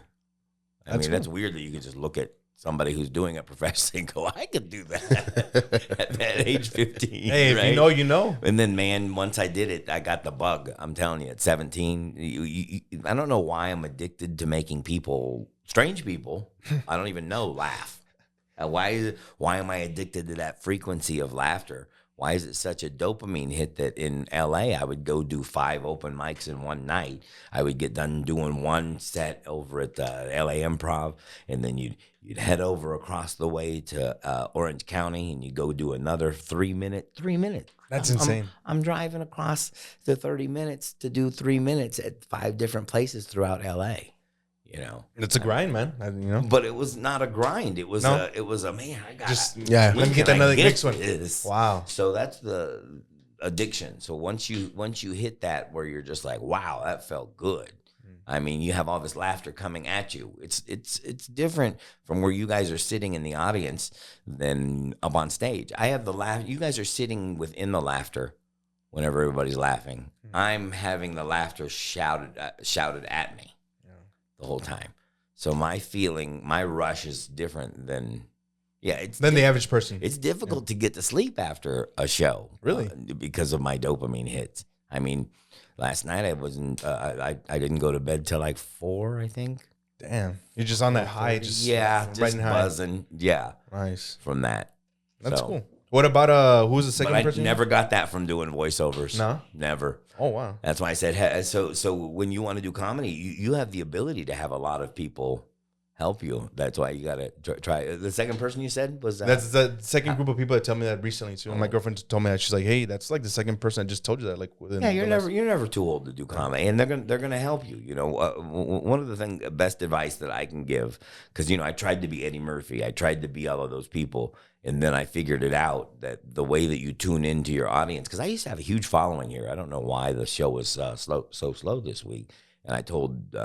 That's weird that you could just look at somebody who's doing it professionally and go, I could do that at that age 15. Hey, right? if you know, you know. And then, man, once I did it, I got the bug. I'm telling you, at 17, I don't know why I'm addicted to making people, strange people, I don't even know, laugh. Why am I addicted to that frequency of laughter Why is it such a dopamine hit that in LA I would go do 5 open mics in one night? I would get done doing one set over at the LA Improv, and then you'd head over across the way to Orange County, and you go do another 3 minute. That's insane. I'm driving across the 30 minutes to do 3 minutes at 5 different places throughout LA. You know, It's a grind, man. You know, but it was not a grind. It was a man. I got just Yeah. let me get another next one. this? Wow. So that's the addiction. So once you hit that where you're just like, wow, that felt good. I mean, you have all this laughter coming at you. It's different from where you guys are sitting in the audience than up on stage. I have the laugh. You guys are sitting within the laughter whenever everybody's laughing. I'm having the laughter shouted at me the whole time. So my rush is different than the average person. It's difficult to get to sleep after a show. Really? Because of my dopamine hits. I mean, last night I wasn't I didn't go to bed till like 4, I think. Damn. You're just on that high, just just riding high. buzzing. Yeah. Nice. From that. That's So, cool. What about who's the second But I person? never got that from doing voiceovers. No? Never. Oh wow. That's why I said so when you want to do comedy, you have the ability to have a lot of people help you. That's why you got to try. The second person you said was That's the second group of people that tell me that recently too. My girlfriend told me that. She's like, "Hey, that's like the second person I just told you that." Like, within yeah, the last- you're never too old to do comedy, and they're gonna help you. You know, one of the best advice that I can give, because I tried to be Eddie Murphy, I tried to be all of those people, and then I figured it out that the way that you tune into your audience, because I used to have a huge following here. I don't know why the show was so slow this week. And I told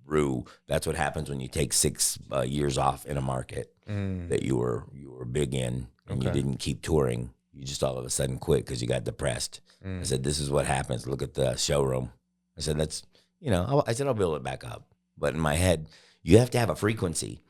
Rue, that's what happens when you take 6 years off in a market that you were big in, and you didn't keep touring. You just all of a sudden quit because you got depressed. I said, this is what happens. Look at the showroom. I said, I'll build it back up. But in my head, you have to have a frequency.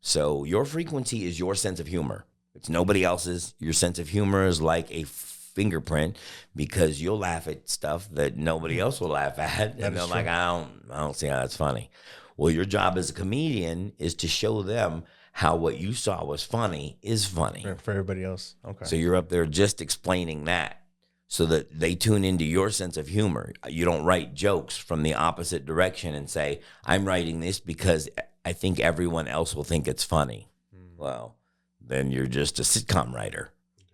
So your frequency is your sense of humor. It's nobody else's. Your sense of humor is like a fingerprint, because you'll laugh at stuff that nobody else will laugh at, and they're like, I don't see how that's funny. Well, your job as a comedian is to show them how what you saw was funny is funny for everybody else. Okay. So you're up there just explaining that, so that they tune into your sense of humor. You don't write jokes from the opposite direction and say, I'm writing this because I think everyone else will think it's funny. Well, then you're just a sitcom writer.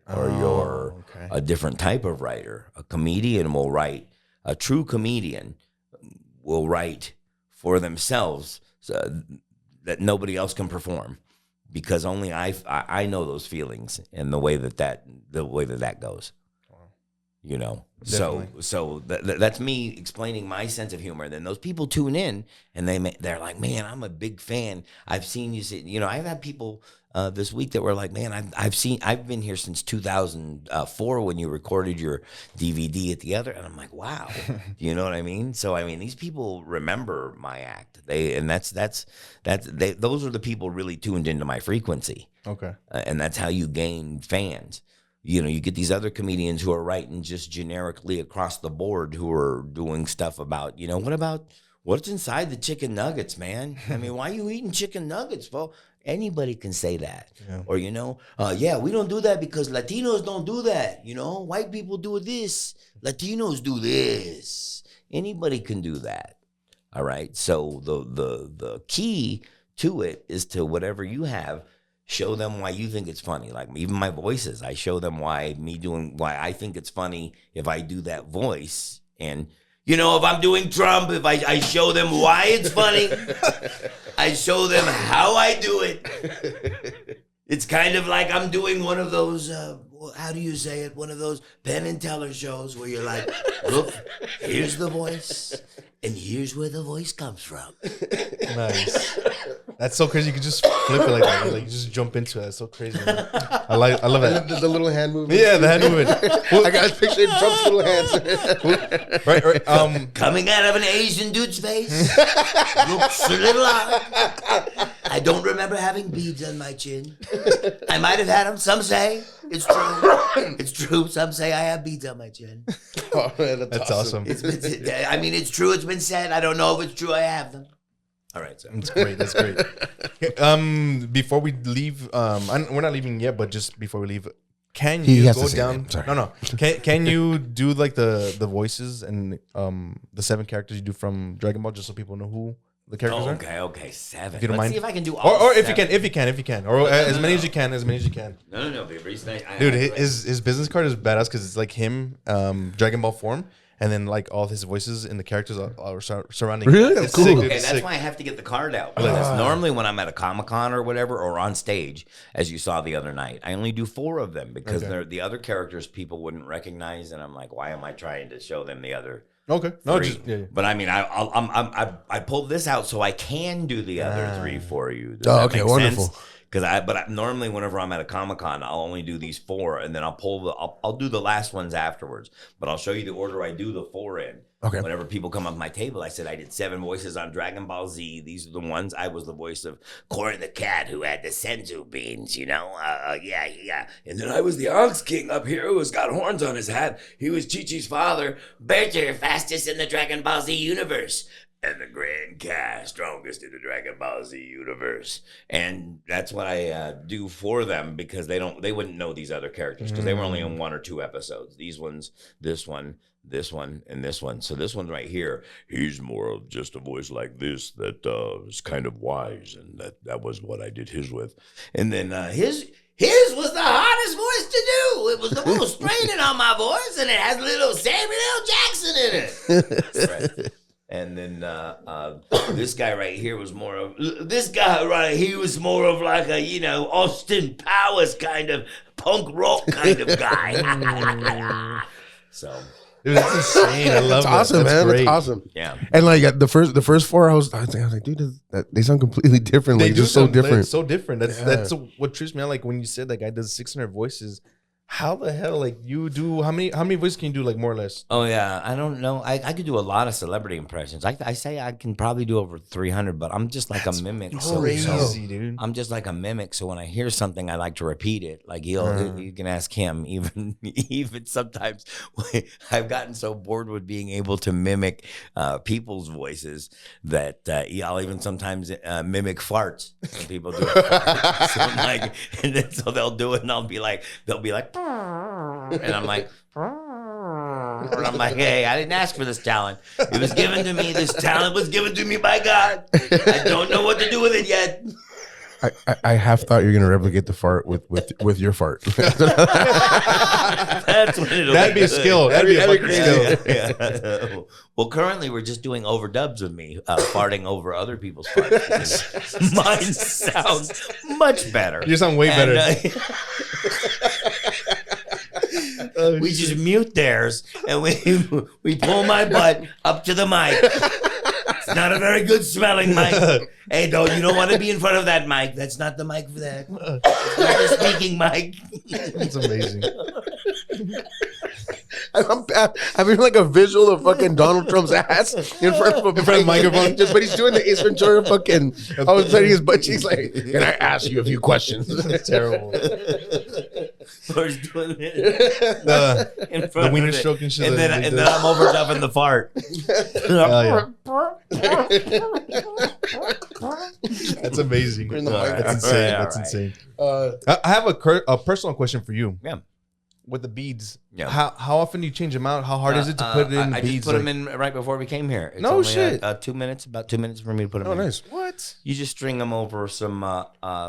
Or you're a different type of writer. A comedian will write, a true comedian will write for themselves that nobody else can perform, because only I know those feelings and the way that goes. Definitely. So that's me explaining my sense of humor. Then those people tune in and they're like, man, I'm a big fan. I've seen you say, I've had people this week that were like, man, I've been here since 2004 when you recorded your DVD at the other, and I'm like, wow, you know what I mean? So I mean, these people remember my act. Those are the people really tuned into my frequency. Okay, and that's how you gain fans. You get these other comedians who are writing just generically across the board, who are doing stuff about, what's inside the chicken nuggets, man? I mean, why are you eating chicken nuggets? Well, anybody can say that. Yeah. Or, we don't do that because Latinos don't do that. White people do this. Latinos do this. Anybody can do that. All right. So the key to it is to whatever you have, show them why you think it's funny. Like even my voices, I show them why I think it's funny if I do that voice. And, if I'm doing Trump, if I show them why it's funny, I show them how I do it. It's kind of like I'm doing one of those, how do you say it? One of those Penn and Teller shows where you're like, look, here's the voice, and here's where the voice comes from. Nice. That's so crazy. You can just flip it like that. Like you just jump into it. That's so crazy. Man. I love that. The little hand movement. Yeah, the hand movement. I got a picture of Trump's little hands. Right. Coming out of an Asian dude's face. Looks a little odd. I don't remember having beads on my chin. I might have had them. Some say it's true. It's true. Some say I have beads on my chin. Oh, man, that's awesome. It's true. It's been said. I don't know if it's true. I have them. All right, so that's great. That's great. Before we leave, we're not leaving yet, but just before we leave, can He you has to go say down? that. Sorry. No. Can you do like the voices and the 7 characters you do from Dragon Ball, just so people know who the characters are? Okay, 7. If you don't Let's mind. see if I can do all Or if 7. you can, or as many as you can, No, baby. Dude, his business card is badass because it's like him, Dragon Ball form, and then like all of his voices and the characters are surrounding. Really? It's That's cool. sick, dude. Okay, It's that's sick. why I have to get the card out. Because normally when I'm at a Comic-Con or whatever, or on stage, as you saw the other night, I only do 4 of them because they're the other characters people wouldn't recognize, and I'm like, why am I trying to show them the other? Okay, no, 3? just yeah. But I mean, I pulled this out so I can do the other 3 for you. Does Oh, that okay, make wonderful. sense? But normally whenever I'm at a Comic-Con, I'll only do these 4, and then I'll do the last ones afterwards. But I'll show you the order I do the 4 in. Okay. Whenever people come up to my table, I said I did 7 voices on Dragon Ball Z. These are the ones. I was the voice of Corrin the cat who had the senzu beans, yeah. And then I was the Ox King up here who's got horns on his hat. He was Chi-Chi's father, Berter, fastest in the Dragon Ball Z universe. And the Grand Cat, strongest in the Dragon Ball Z universe. And that's what I do for them because they wouldn't know these other characters because they were only in 1 or 2 episodes. These ones, this one, and this one. So this one right here, he's more of just a voice like this that is kind of wise, and that was what I did his with. And then his was the hardest voice to do. It was the most straining on my voice, and it has little Samuel L. Jackson in it. Right. And then this guy right here was more of like a Austin Powers kind of punk rock kind of guy. So. Dude, that's insane. I love That's awesome, That's man. great. That's awesome. Yeah. And like the first 4, I was like, dude, they sound completely different. They Like do just so sound different. so different. That's Yeah. that's what trips me out. Like when you said that guy does 600 voices. How the hell, like you do? How many voices can you do, like more or less? Oh yeah, I don't know. I could do a lot of celebrity impressions. I say I can probably do over 300, but I'm just like a mimic. Crazy, dude. I'm just like a mimic. So when I hear something, I like to repeat it. Like you can ask him. Even sometimes I've gotten so bored with being able to mimic people's voices that I'll even sometimes mimic farts when people do it. So they'll do it, and they'll be like. And I'm like, hey, I didn't ask for this talent. It was given to me. This talent was given to me by God. I don't know what to do with it yet. I half thought you were gonna replicate the fart with your fart. That's when it'll That'd be a skill. That'd be a fucking skill. Yeah. Well, currently we're just doing overdubs of me farting over other people's farts. Mine sounds much better. You sound way better. We just mute theirs and we pull my butt up to the mic. It's not a very good smelling mic. Hey, you don't want to be in front of that mic. That's not the mic for that. It's not the speaking mic. That's amazing. I'm having like a visual of fucking Donald Trump's ass in front of a microphone. But he's doing the Ace Ventura fucking. All of a sudden his butt cheeks like, can I ask you a few questions? That's terrible. Or he's doing it in front The wiener of it. stroking shit. And then I'm overdubbing the fart. Yeah. That's amazing. In the That's mic. insane. All That's right. insane. Uh, I have a personal question for you. Yeah. With the beads, Yeah. how often do you change them out? How hard is it to put it in I beads? just put them in right before we came here. It's No only, shit. about 2 minutes for me to put them oh, in. nice. What? You just string them over some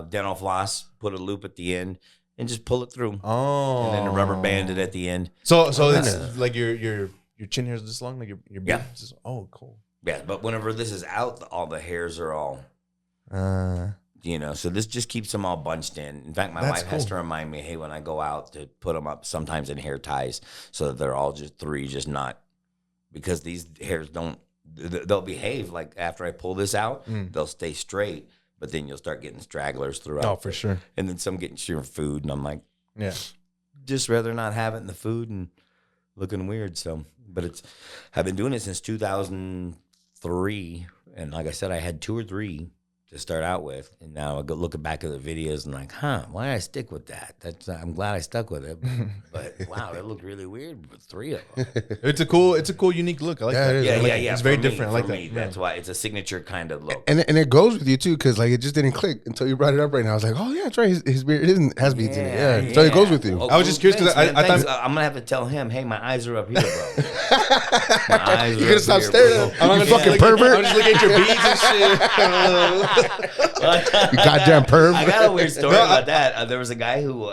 dental floss, put a loop at the end, and just pull it through. Oh. And then a rubber band it at the end. So nice. it's like your chin hair is this long, like your Yeah. beard is oh, cool. Yeah, but whenever this is out, all the hairs are all, so this just keeps them all bunched in. In fact, my That's wife has cool. to remind me, hey, when I go out to put them up sometimes in hair ties so that they're all just not, because these hairs they'll behave. Like after I pull this out, they'll stay straight, but then you'll start getting stragglers throughout. Oh, for sure. And then some getting your food, and I'm like, Yeah. just rather not have it in the food and looking weird. So, but I've been doing it since 2003. And like I said, I had 2 or 3 to start out with. And now I go looking back at the videos and like, why did I stick with that? I'm glad I stuck with it. But wow, it looked really weird with 3 of them. It's a cool, unique look. I like that. Yeah. It's very For different. I like for that. me, that's why it's a signature kind of look. And it goes with you too, because like it just didn't click until you brought it up right now. I was like, oh yeah, that's right. His beard has beads in it. Yeah, so it goes with you. Oh, I was just curious because I thought I'm gonna have to tell him, hey, my eyes are up here, bro. My eyes You're are gonna up stop here, staring bro. at you fucking pervert. I'm just looking at your beads and shit. You goddamn perv. I got a weird story about that. There was a guy who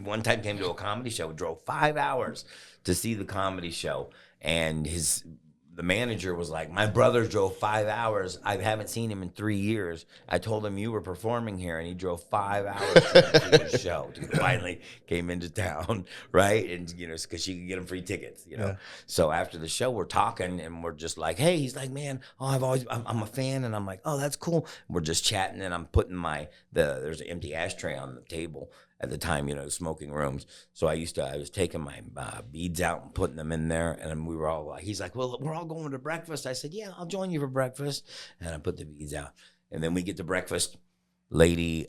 one time came to a comedy show, drove 5 hours to see the comedy show, and the manager was like, my brother drove 5 hours. I haven't seen him in 3 years. I told him you were performing here, and he drove 5 hours to the show. Dude, finally came into town, right? And, because she could get him free tickets, Yeah. So after the show, we're talking, and we're just like, hey, he's like, man, I'm a fan. And I'm like, oh, that's cool. And we're just chatting, and I'm putting there's an empty ashtray on the table. At the time, smoking rooms. So I was taking my beads out and putting them in there. And we were all like, he's like, well, we're all going to breakfast. I said, yeah, I'll join you for breakfast. And I put the beads out. And then we get to breakfast. Lady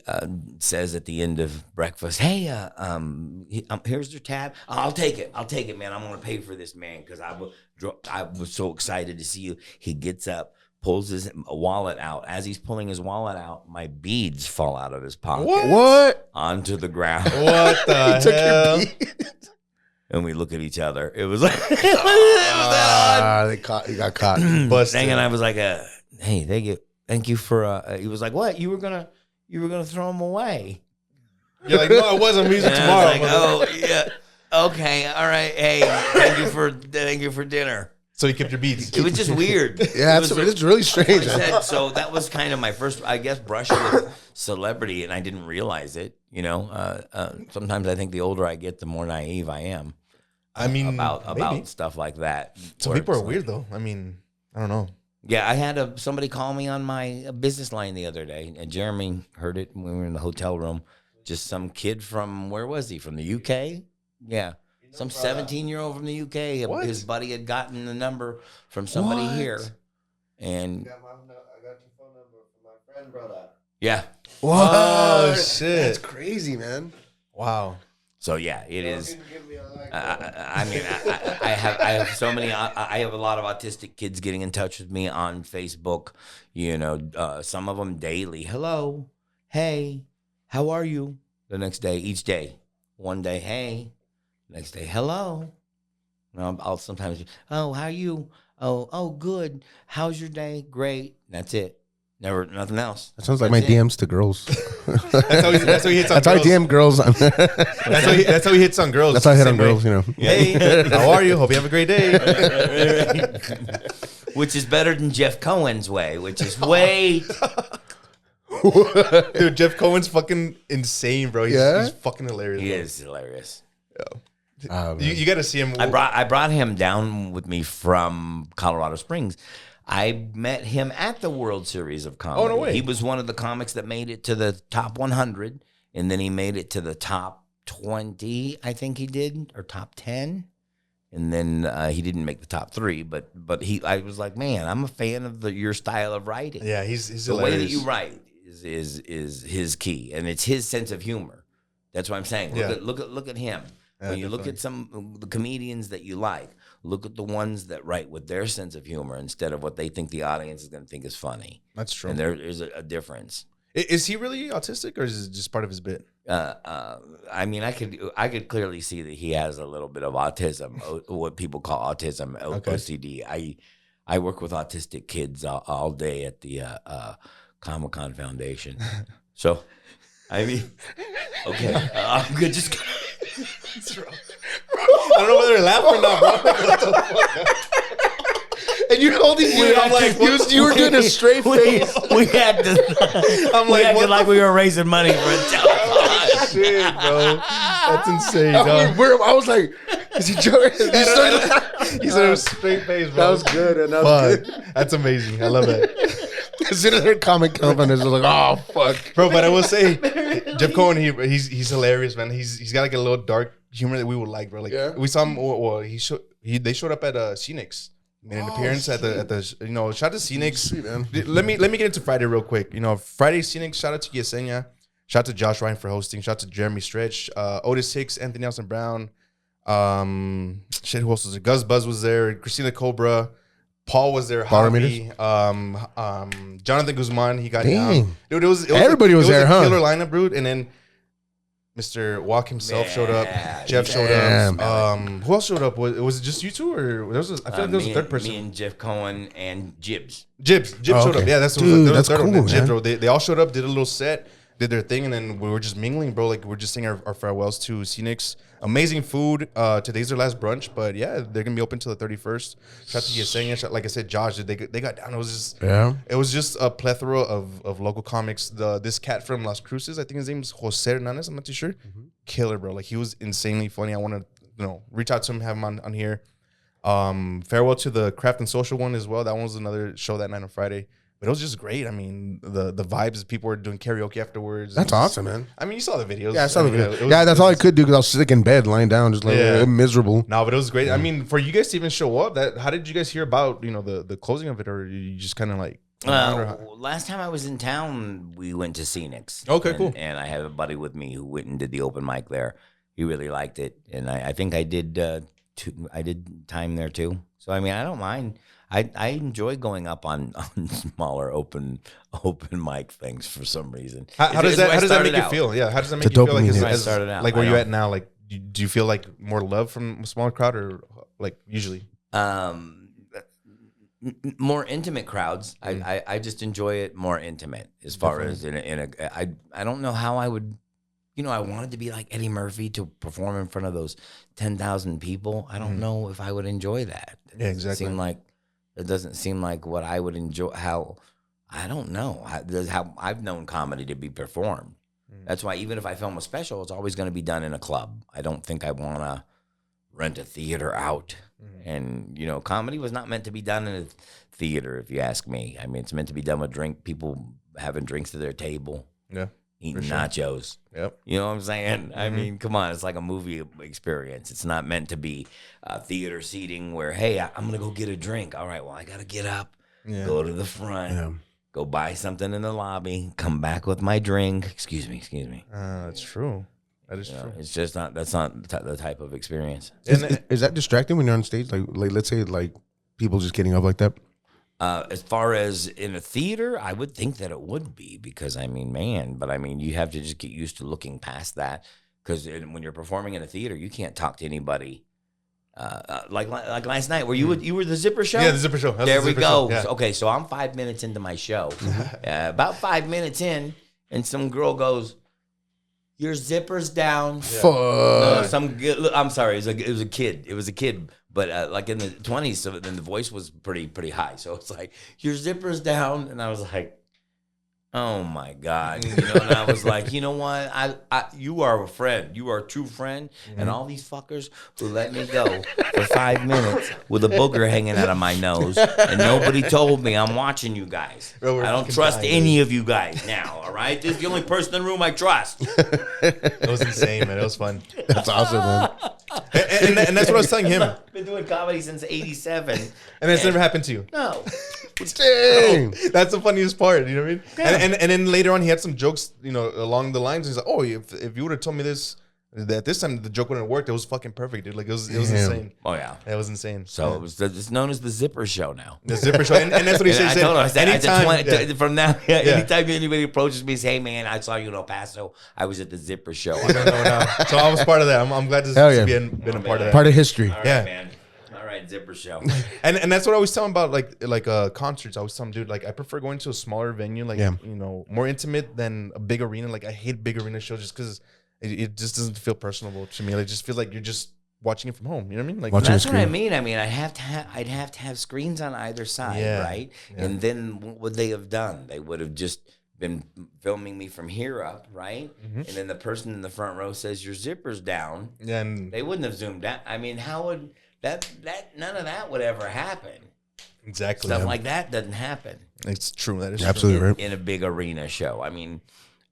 says at the end of breakfast, hey, here's your tab. I'll take it, man. I'm going to pay for this, man, because I was so excited to see you. He gets up, pulls his wallet out. As he's pulling his wallet out, my beads fall out of his pocket. What? Onto the ground. What the hell? And we look at each other. It was like, He got caught. Busted. and I was like, hey, thank you for. He was like, what? You were gonna throw them away? You're like, no, I wasn't. I'm using And tomorrow. I was like, oh yeah, okay, all right. Hey, thank you for dinner. So you kept your beads. It was just weird. Yeah, it's really strange. So that was kind of my first, I guess, brush with celebrity, and I didn't realize it. Sometimes I think the older I get, the more naive I am. I mean, about stuff like that. Some people are weird though. I mean, I don't know. Yeah, I had somebody call me on my business line the other day, and Jeremy heard it when we were in the hotel room. Just some kid from, where was he? From the UK? Yeah. Some 17-year-old from the UK. What? His buddy had gotten the number from somebody here. And I got your phone number from my friend, brother. yeah. What? Oh, shit. That's crazy, man. Wow. So yeah, it is. Give me a like. I mean, I have so many. I have a lot of autistic kids getting in touch with me on Facebook. Some of them daily. Hello, hey, how are you? The next day, each day, one day, hey, next day, hello. I'll sometimes, oh, how are you? Oh, good. How's your day? Great. That's it. Never, nothing else. That sounds like my DMs to girls. That's how he hits on That's how I girls. DM girls. That's how he hits on girls. That's how I hit on Same way. girls, Hey, how are you? Hope you have a great day. Which is better than Jeff Cohen's way, which is way. Dude, Jeff Cohen's fucking insane, bro. He's fucking hilarious. He bro. is hilarious. You got to see him. I brought him down with me from Colorado Springs. I met him at the World Series of Comedy. Oh, no way. He was one of the comics that made it to the top 100, and then he made it to the top 20, I think he did, or top 10. And then he didn't make the top 3, but I was like, man, I'm a fan of your style of writing. Yeah, he's the hilarious. way that you write is his key, and it's his sense of humor. That's what I'm saying. Look at him. Yeah, When you look at some of the comedians that you like, look at the ones that write with their sense of humor instead of what they think the audience is going to think is funny. That's true. And there is a difference. Is he really autistic, or is it just part of his bit? I mean, I could clearly see that he has a little bit of autism, what people call autism, OCD. I work with autistic kids all day at the Comic-Con Foundation. So, I mean, okay, I'm good. Just I don't know whether to laugh or not, bro. What the fuck? And you're holding I'm like, you were doing a straight face. we had to. I'm like, what like we were raising money for a telethon. shit, bro? That's insane, dog. I was like, is he joking? He said it was straight face, bro. That was good, and that was Fuck. good. That's amazing. I love that. As soon as their comic comes on, it's like, oh fuck, Bro, but I will say, Jeff Cohen, he's hilarious, man. He's got like a little dark humor that we would like, bro. Like Yeah. we saw him, or they showed up at Phoenix made an appearance at the shout out to Scenics. Sweet, man. Let me get into Friday real quick. Friday Scenics, shout out to Yesenia, shout out to Josh Ryan for hosting, shout out to Jeremy Stretch, Otis Hicks, Anthony Nelson Brown, who else was there? Gus Buzz was there, Christina Cobra, Paul was there, Javi, Jonathan Guzman, he got down. Dude, Everybody was there, a huh? killer lineup, dude, and then Mr. Walk himself showed up. Jeff showed up. Who else showed up? Was it just you two, or I feel like there was a third person? Me and Jeff Cohen and Jibs. Jibs showed up. Yeah, that's that's third cool, one. man. Jibs, bro. They all showed up, did a little set, did their thing, and then we were just mingling, bro. Like we're just saying our farewells to Scenics. Amazing food. Today's their last brunch, but yeah, they're gonna be open till the 31st. Shout out to Yesenia. Like I said, Josh, they got down. It was just a plethora of local comics. This cat from Las Cruces, I think his name is Jose Hernandez. I'm not too sure. Killer, bro. Like he was insanely funny. I want to reach out to him, have him on here. Farewell to the Craft and Social one as well. That one was another show that night on Friday. But it was just great. I mean, the vibes. People were doing karaoke afterwards. That's awesome, man. I mean, you saw the videos. Yeah, I saw the video. That's all I could do because I was sick in bed, lying down, just like miserable. No, but it was great. I mean, for you guys to even show up, how did you guys hear about the closing of it, or you just kind of like? Last time I was in town, we went to Scenics. Okay, cool. And I have a buddy with me who went and did the open mic there. He really liked it, and I think I did. I did time there too. So I mean, I don't mind. I enjoy going up on smaller open mic things for some reason. How does that make you feel? Yeah, how does that make you feel? Like I started out, like where you at now? Like, do you feel like more love from a smaller crowd, or like usually? More intimate crowds. I just enjoy it more intimate as far as in a I don't know how I would. I wanted to be like Eddie Murphy to perform in front of those 10,000 people. I don't know if I would enjoy that. Yeah, exactly. It doesn't seem like what I would enjoy. I don't know. How I've known comedy to be performed. That's why even if I film a special, it's always going to be done in a club. I don't think I want to rent a theater out. And, comedy was not meant to be done in a theater, if you ask me. I mean, it's meant to be done with people having drinks to their table. Yeah. Eating nachos. Yep. You know what I'm saying? I mean, come on. It's like a movie experience. It's not meant to be theater seating where, hey, I'm going to go get a drink. All right, well, I got to get up, go to the front, go buy something in the lobby, come back with my drink. Excuse me. That's true. That is true. It's just not, that's not the type of experience. Is that distracting when you're on stage? Like let's say like people just getting up like that? As far as in a theater, I would think that it would be because, I mean, you have to just get used to looking past that because when you're performing in a theater, you can't talk to anybody. Like last night, where you were the Zipper Show? Yeah, the Zipper Show. There we go. Yeah. Okay, so I'm 5 minutes into my show. About 5 minutes in, and some girl goes, "Your zipper's down." Fuck. No, I'm sorry. It was a kid. It was a kid. But like in the 20s, so then the voice was pretty high. So it's like, "Your zipper's down," and I was like, "Oh my God!" And I was like, "You know what? You are a friend. You are a true friend." And all these fuckers who let me go for 5 minutes with a booger hanging out of my nose, and nobody told me. I'm watching you guys. I don't trust any of you guys now. All right, this is the only person in the room I trust. It was insane, man. It was fun. That's awesome, man. And that's what I was telling him. I've been doing comedy since '87, and it's never happened to you. No. Dang. That's the funniest part. You know what I mean? Yeah. And then later on, he had some jokes, along the lines. He's like, "Oh, if you would have told me this, that this time the joke wouldn't have worked. It was fucking perfect, dude. Like it was insane. Oh yeah, it was insane. So it's known as the Zipper Show now. The Zipper Show, and that's what he said. I told him, I said, anytime from now, anytime anybody approaches me, say, "Hey man, I saw you in El Paso. I was at the Zipper Show." So I was part of that. I'm glad to be been a part of that. Part of history. All right, man. All right, Zipper Show. And that's what I always tell him about like concerts. I always tell him, dude, like I prefer going to a smaller venue, more intimate than a big arena. Like I hate big arena shows just because it just doesn't feel personable to me. Like, it just feels like you're just watching it from home. You know what I mean? Like Watching that's what I mean. I mean, I'd have to have screens on either side, right? Yeah. And then what would they have done? They would have just been filming me from here up, right? Mm-hmm. And then the person in the front row says, "Your zipper's down." And they wouldn't have zoomed out. I mean, how would that none of that would ever happen? Exactly. Stuff like that doesn't happen. It's true. That is absolutely true. right. In a big arena show. I mean,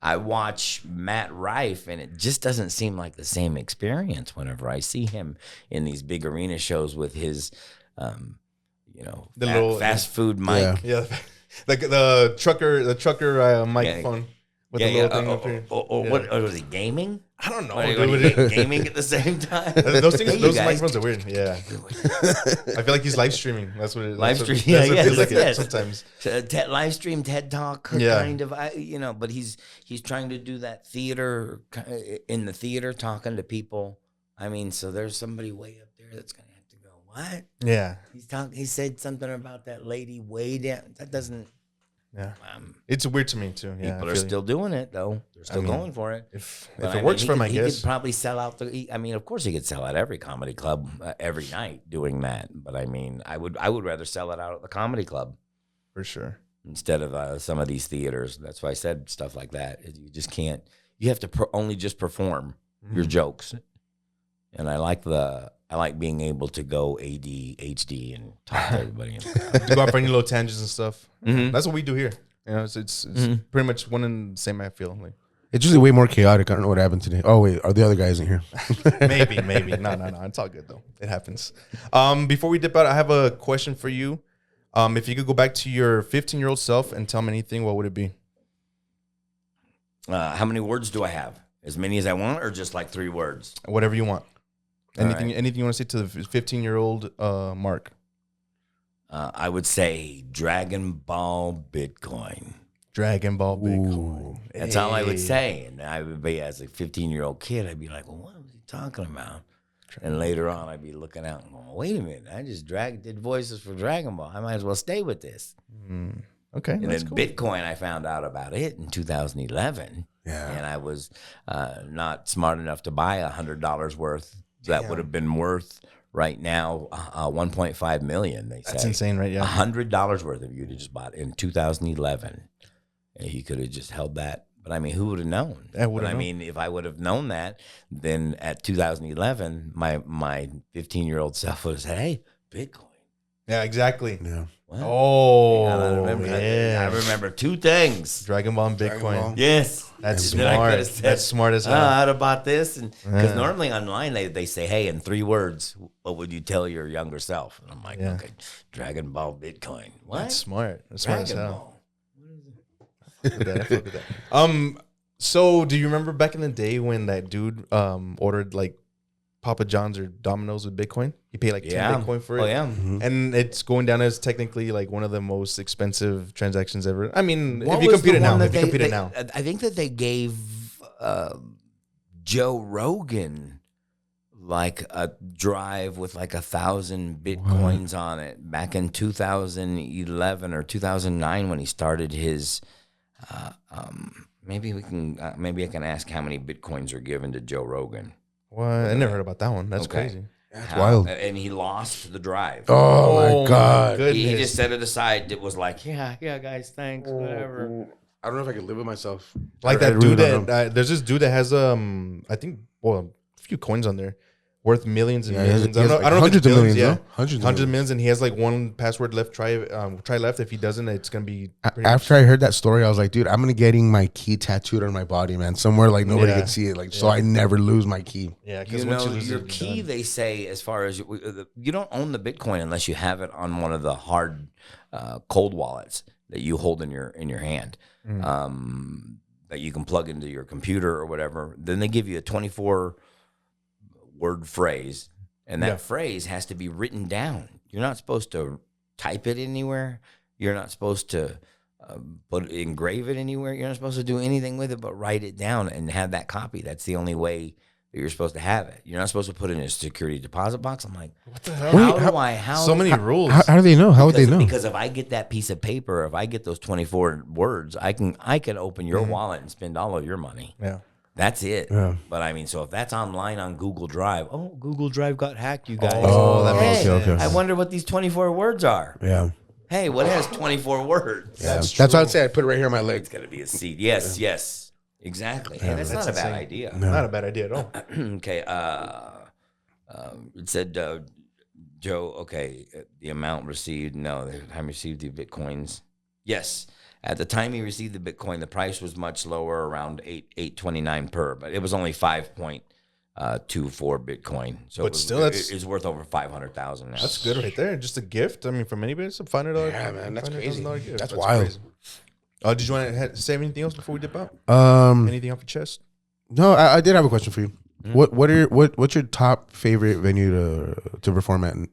I watch Matt Rife, and it just doesn't seem like the same experience whenever I see him in these big arena shows with his, The little fast food mic. Yeah. Yeah, like the trucker microphone with the little thing up here. What was he gaming? I don't know. What, dude. gaming at the same time. Those things, Hey, you those guys. microphones are weird. Yeah, I feel like he's live streaming. That's what it Live that's what- stream, that's what it yeah, feels like yes. sometimes. Live stream TED Talk kind of, but he's trying to do that theater in the theater, talking to people. I mean, so there's somebody way up there that's gonna have to go. What? Yeah, He said something about that lady way down. That doesn't. yeah. It's weird to me too. Yeah, People I are feel still doing it though. They're still mean, going for it. if But it works for him, I he guess. could probably sell out of course he could sell out every comedy club every night doing that. But I mean, I would rather sell it out at the comedy club For sure. instead of some of these theaters. That's why I said stuff like that. You just can't. You have to only just perform your jokes. And I like being able to go AD, HD, and talk to everybody. To go out for any little tangents and stuff. Mhm. That's what we do here. It's pretty much one and the same. I feel like It's usually way more chaotic. I don't know what happened today. Oh wait, are the other guys in here? maybe. No. It's all good though. It happens. Before we dip out, I have a question for you. If you could go back to your 15-year-old self and tell him anything, what would it be? How many words do I have? As many as I want, or just like 3 words? Whatever you want. All Anything right. you want to say to the 15-year-old Mark? I would say Dragon Ball Bitcoin. Dragon Ball Bitcoin. That's all I would Hey. say. And I would be, as a 15-year-old kid, I'd be like, well, what was he talking about? And later on, I'd be looking out and going, wait a minute. I just did voices for Dragon Ball. I might as well stay with this. Okay, And that's then cool. Bitcoin, I found out about it in 2011. Yeah. And I was not smart enough to buy $100 worth. That would have been worth right now 1.5 million. They say That's insane, right? Yeah. $100 worth of you to just bought in 2011. And he could have just held that. But I mean, who would have known? I would've But I known. mean, if I would have known that, then at 2011, my 15-year-old self would have said, "Hey, Bitcoin." Yeah, exactly. Yeah. Well, Oh, I remember 2 things. Dragon Ball and Bitcoin. Ball. Yes. That's Then I coulda smart. said, That's smart as hell. I'd have bought this. Because Yeah. normally online they say, hey, in 3 words, what would you tell your younger self? And I'm like, Yeah. okay, Dragon Ball Bitcoin. What? That's smart. That's smart as Dragon hell. Ball. I fuck with that. So do you remember back in the day when that dude ordered like Papa John's or Domino's with Bitcoin? He paid like 10 Bitcoin for it. Oh, yeah. And it's going down as technically like one of the most expensive transactions ever. I mean, What if you was compute the it now, one if that you compute it now. I think that they gave Joe Rogan like a drive with like 1,000 Bitcoins on it back in 2011 or 2009 when he started his. Maybe I can ask how many Bitcoins are given to Joe Rogan. What? I never heard about that one. That's Okay. crazy. That's wild. And he lost the drive. Oh my god. goodness. He just set it aside. It was like, yeah, guys, thanks, whatever. I don't know if I could live with myself. Like I that really dude don't that know. there's this dude that has I think a few coins on there worth millions and Yeah, he has- millions. he has like I don't know if it's hundreds of billions, millions, yeah. no? Hundreds of Hundreds of millions, and he has like one password left. Try left. If he doesn't, it's gonna be pretty After I heard that story, I was like, dude, I'm gonna getting my key tattooed on my body, man, somewhere like nobody Yeah. can see it, like so I never lose my key. yeah. Because You once know, you lose your it, you're key, done. they say, as far as you don't own the Bitcoin unless you have it on one of the hard cold wallets that you hold in your hand, that you can plug into your computer or whatever. Then they give you a 24-word phrase, and that Yeah. phrase has to be written down. You're not supposed to type it anywhere. You're not supposed to engrave it anywhere. You're not supposed to do anything with it but write it down and have that copy. That's the only way that you're supposed to have it. You're not supposed to put it in a security deposit box. I'm like, What the hell? So many rules. How do they know? How would they know? Because if I get that piece of paper, if I get those 24 words, I can open your wallet and spend all of your money. Yeah. That's it. Yeah. But I mean, so if that's online on Google Drive, Google Drive got hacked, you guys. Oh, that makes Hey, sense. okay. I wonder what these 24 words are. Yeah. Hey, what has 24 words? That's why I'd say I put it right here on my leg. It's got to be a seed. Yes. Exactly. Hey, that's not a bad idea. Not a bad idea at all. Okay. It said, Joe, okay, the amount received. No, the time received the Bitcoins. Yes. At the time he received the Bitcoin, the price was much lower, around $8.29 per, but it was only 5.0 for Bitcoin. So But still, it's worth over 500,000 now. That's good right there. Just a gift. I mean, from anybody, it's a $500. Yeah, man, that's crazy. Gift. That's wild. Crazy. Did you want to say anything else before we dip out? Anything off your chest? No, I did have a question for you. What's your top favorite venue to perform at In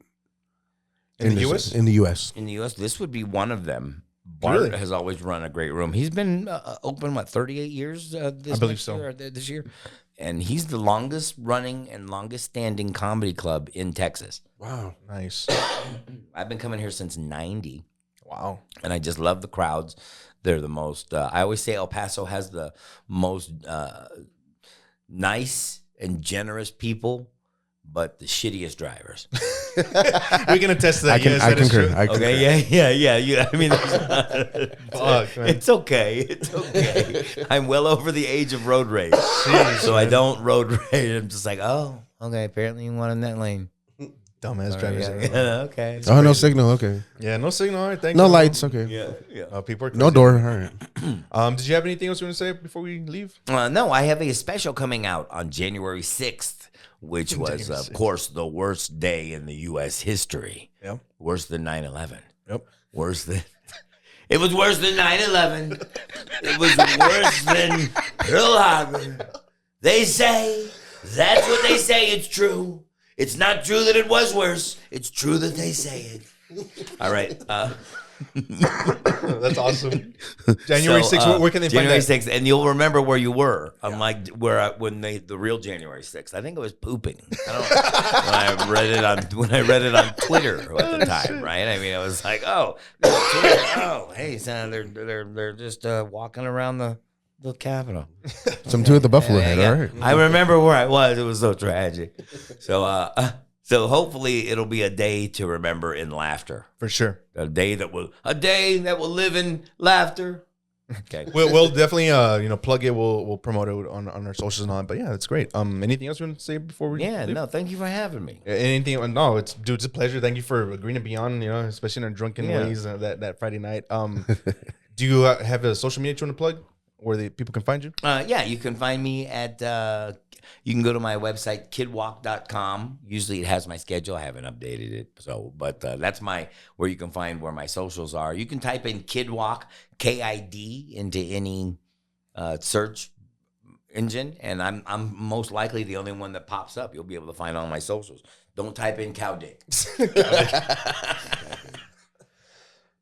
the US? In the US. In the U.S., this would be one of them. Bart Really? has always run a great room. He's been open, 38 years I believe so. This year. And he's the longest running and longest standing comedy club in Texas. Wow. Nice. I've been coming here since 90. Wow. And I just love the crowds. They're the most, I always say El Paso has the most nice and generous people, but the shittiest drivers. We can attest to that. I concur. Okay, yeah. I mean, Fuck, man. it's okay. It's okay. I'm well over the age of road rage, so I don't road rage. I'm just like, oh, okay. Apparently, you want in that lane. Dumbass drivers. Yeah, okay. Oh, no signal. Okay. Yeah, no signal. All right, thanks. No lights. Okay. Yeah. People are No crazy. door. All right. Did you have anything else you want to say before we leave? No, I have a special coming out on January 6th, which was, January of 6th. course, the worst day in the U.S. history. Yep. Worse than 9/11. Yep. Worse than. It was worse than 9/11. It was worse than Pearl Harbor. They say, that's what they say, it's true. It's not true that it was worse. It's true that they say it. All right. That's awesome. January 6th, where can they January find that? 6th, and you'll remember where you were. Unlike when the real January 6th. I think it was pooping. I don't know. when I read it on Twitter at the time, right? I mean, it was like, hey, son, they're just walking around the Capitol. Some two at the Buffalo Head. All right. I remember where I was. It was so tragic. So hopefully it'll be a day to remember in laughter. For sure. A day that will live in laughter. Okay. We'll definitely plug it. We'll promote it on our socials and all that. But yeah, that's great. Anything else you want to say before we leave? No, thank you for having me. Anything? No, it's a pleasure. Thank you for agreeing to be on. Especially in our drunken ways that Friday night. Do you have a social media you want to plug where the people can find you? You can find me at. You can go to my website KidWok.com. Usually it has my schedule. I haven't updated it, but that's where you can find where my socials are. You can type in KidWok KID into any search engine, and I'm most likely the only one that pops up. You'll be able to find all my socials. Don't type in cow dick.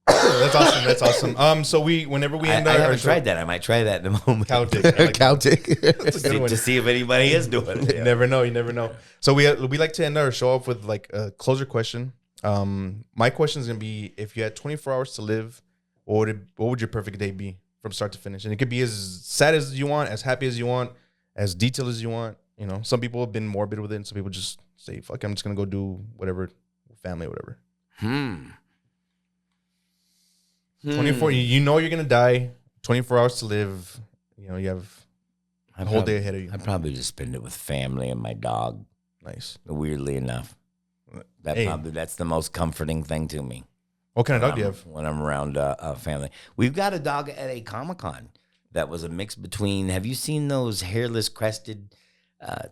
That's awesome. So whenever we end I our haven't show, tried that. I might try that in a moment. cow dick. I like Cow tick. That's a good one. To see if anybody is doing it. You never know. So we like to end our show off with like a closer question. My question is gonna be: if you had 24 hours to live, what would your perfect day be from start to finish? And it could be as sad as you want, as happy as you want, as detailed as you want. Some people have been morbid with it, and some people just say, "Fuck, I'm just gonna go do whatever, family, whatever." 24. You know you're gonna die. 24 hours to live. You have a whole day ahead of you. I'd probably just spend it with family and my dog. Nice. Weirdly enough, that's the most comforting thing to me. What kind of dog do you have? When I'm around family? We've got a dog at a Comic-Con that was a mix between. Have you seen those hairless crested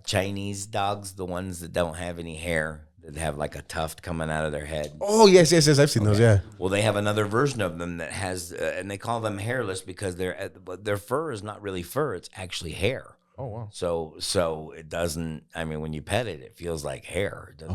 Chinese dogs? The ones that don't have any hair, that have like a tuft coming out of their head. Oh, yes. I've seen those, yeah. Well, they have another version of them that has, and they call them hairless because their fur is not really fur; it's actually hair. Oh wow. So it doesn't. I mean, when you pet it, it feels like hair. It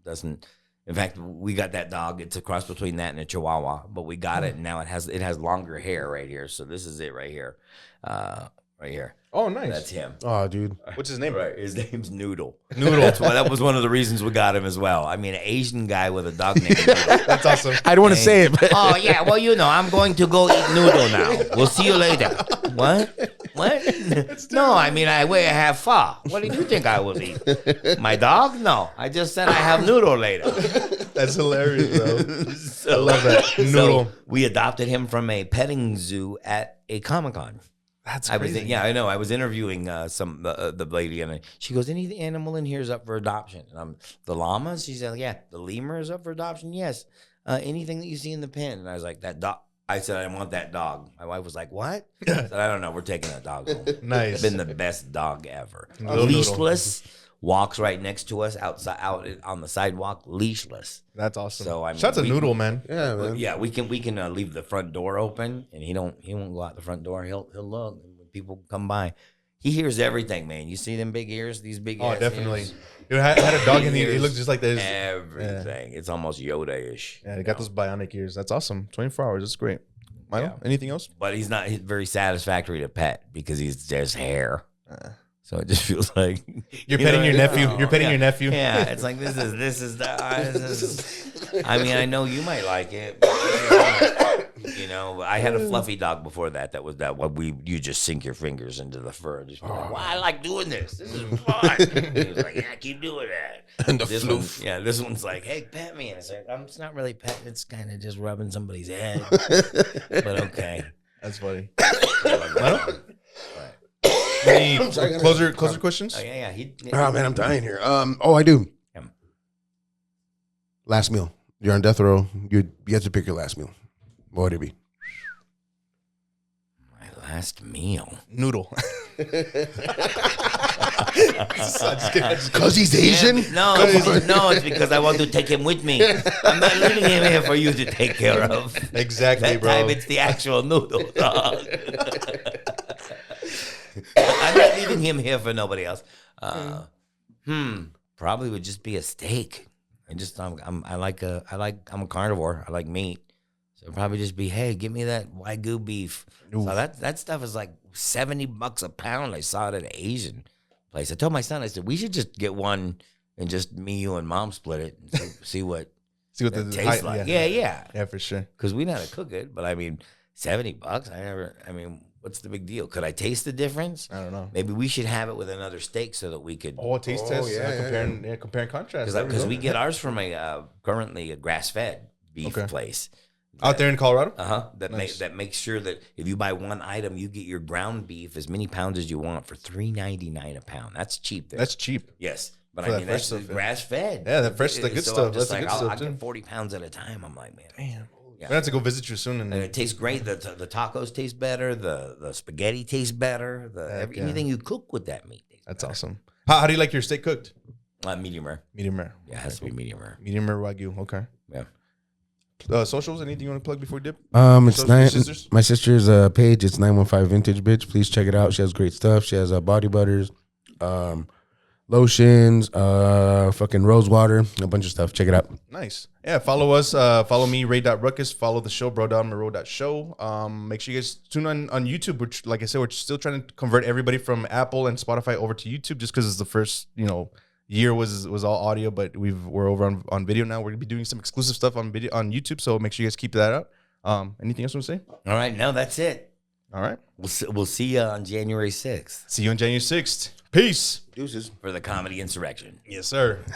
doesn't. In fact, we got that dog. It's a cross between that and a Chihuahua, but we got it, and now it has longer hair right here. So this is it right here, right here. Oh, nice. That's him. Oh, dude. What's his name? Right, his name's Noodle. Noodle. That was one of the reasons we got him as well. I mean, an Asian guy with a dog named Noodle. That's awesome. I don't want to say it, but Oh, yeah, well, I'm going to go eat noodle now. We'll see you later. What? No, I mean, I wear half far. What do you think I will eat? My dog? No, I just said I have noodle later. That's hilarious, bro. I love that. Noodle. So we adopted him from a petting zoo at a Comic-Con. That's I crazy. I know. I was interviewing the lady, and she goes, "Any animal in here is up for adoption." And the llamas. She said, "Yeah." The lemur is up for adoption. Yes. Anything that you see in the pen. And I was like, "That dog." I said, "I want that dog." My wife was like, "What?" I said, "I don't know. We're taking that dog home." Nice. Been the best dog ever. Little Leashless, walks right next to us out on the sidewalk, leashless. That's awesome. So I mean, Shout out to Noodle, man. Yeah, man. Yeah, we can leave the front door open, and he won't go out the front door. He'll look when people come by. He hears everything, man. You see them big ears, these big. Oh, ass definitely. ears? Dude, I had a dog and he Ears, looks just like this. Everything. It's almost Yoda-ish. Yeah, they got those bionic ears. That's awesome. 24 hours. That's great. Milo, anything else? But he's very satisfactory to pet because he's just hair. So it just feels like You're petting your nephew. You're petting your nephew. Yeah, it's like this is I mean, I know you might like it. But this is not, I had a fluffy dog before that. That was what you just sink your fingers into the fur and just be like, "Well, I like doing this. This is fun." And he was like, "Yeah, keep doing that." And the this floof. this one's like, "Hey, pet me," and it's like, "It's not really petting. It's kind of just rubbing somebody's head." But okay, That's funny. Milo? Any closer questions? Oh yeah. Oh man, I'm dying here. I do. Yeah. Last meal. You're on death row. You have to pick your last meal. What would it be? My last meal. Noodle. Because he's Asian? Yeah, no, it's because I want to take him with me. I'm not leaving him here for you to take care of. Exactly, That bro. time it's the actual noodle, dog. I'm not leaving him here for nobody else. Probably would just be a steak. I'm a carnivore. I like meat. So it'd probably just be, hey, give me that Wagyu beef. Oof. So that stuff is like $70 a pound. I saw it at an Asian place. I told my son, I said, we should just get one and just me, you, and mom split it and see what it tastes like. Yeah. Yeah, for sure. Because we know how to cook it. But I mean, $70. What's the big deal? Could I taste the difference? I don't know. Maybe we should have it with another steak so that we could. Taste test. Compare and contrast. Because we get ours from currently a grass-fed beef place. Out there in Colorado? That makes sure that if you buy one item, you get your ground beef as many pounds as you want for $3.99 a pound. That's cheap there. That's cheap. Yes. But For I that mean, fresh that's stuff, grass fed. Yeah, the fresh, the good stuff. I'm just That's the like, good stuff, I too. get 40 pounds at a time. I'm like, man. Damn. Yeah. We have to go visit you soon. And it tastes great. The tacos taste better. The spaghetti tastes better. Anything you cook with that meat tastes That's better. awesome. How do you like your steak cooked? Medium rare. Medium rare. Yeah, it has to be medium rare. Medium rare Wagyu. Okay. Yeah. Socials? Anything you want to plug before you dip? It's Socials, your sisters? my sister's page. It's 915 Vintage Bitch. Please check it out. She has great stuff. She has body butters, lotions, fucking rose water, a bunch of stuff. Check it out. Nice. Yeah, follow us. Follow me, Ray.Ruckus. Follow the show, Monroe.show. Make sure you guys tune on YouTube, which, like I said, we're still trying to convert everybody from Apple and Spotify over to YouTube just because it's the first, year was all audio, but we're over on video now. We're gonna be doing some exclusive stuff on video on YouTube, so make sure you guys keep that out. Anything else you want to say? All right. No, that's it. All right. We'll see you on January 6th See you on January 6th. Peace. Deuces. for the comedy insurrection. Yes, sir.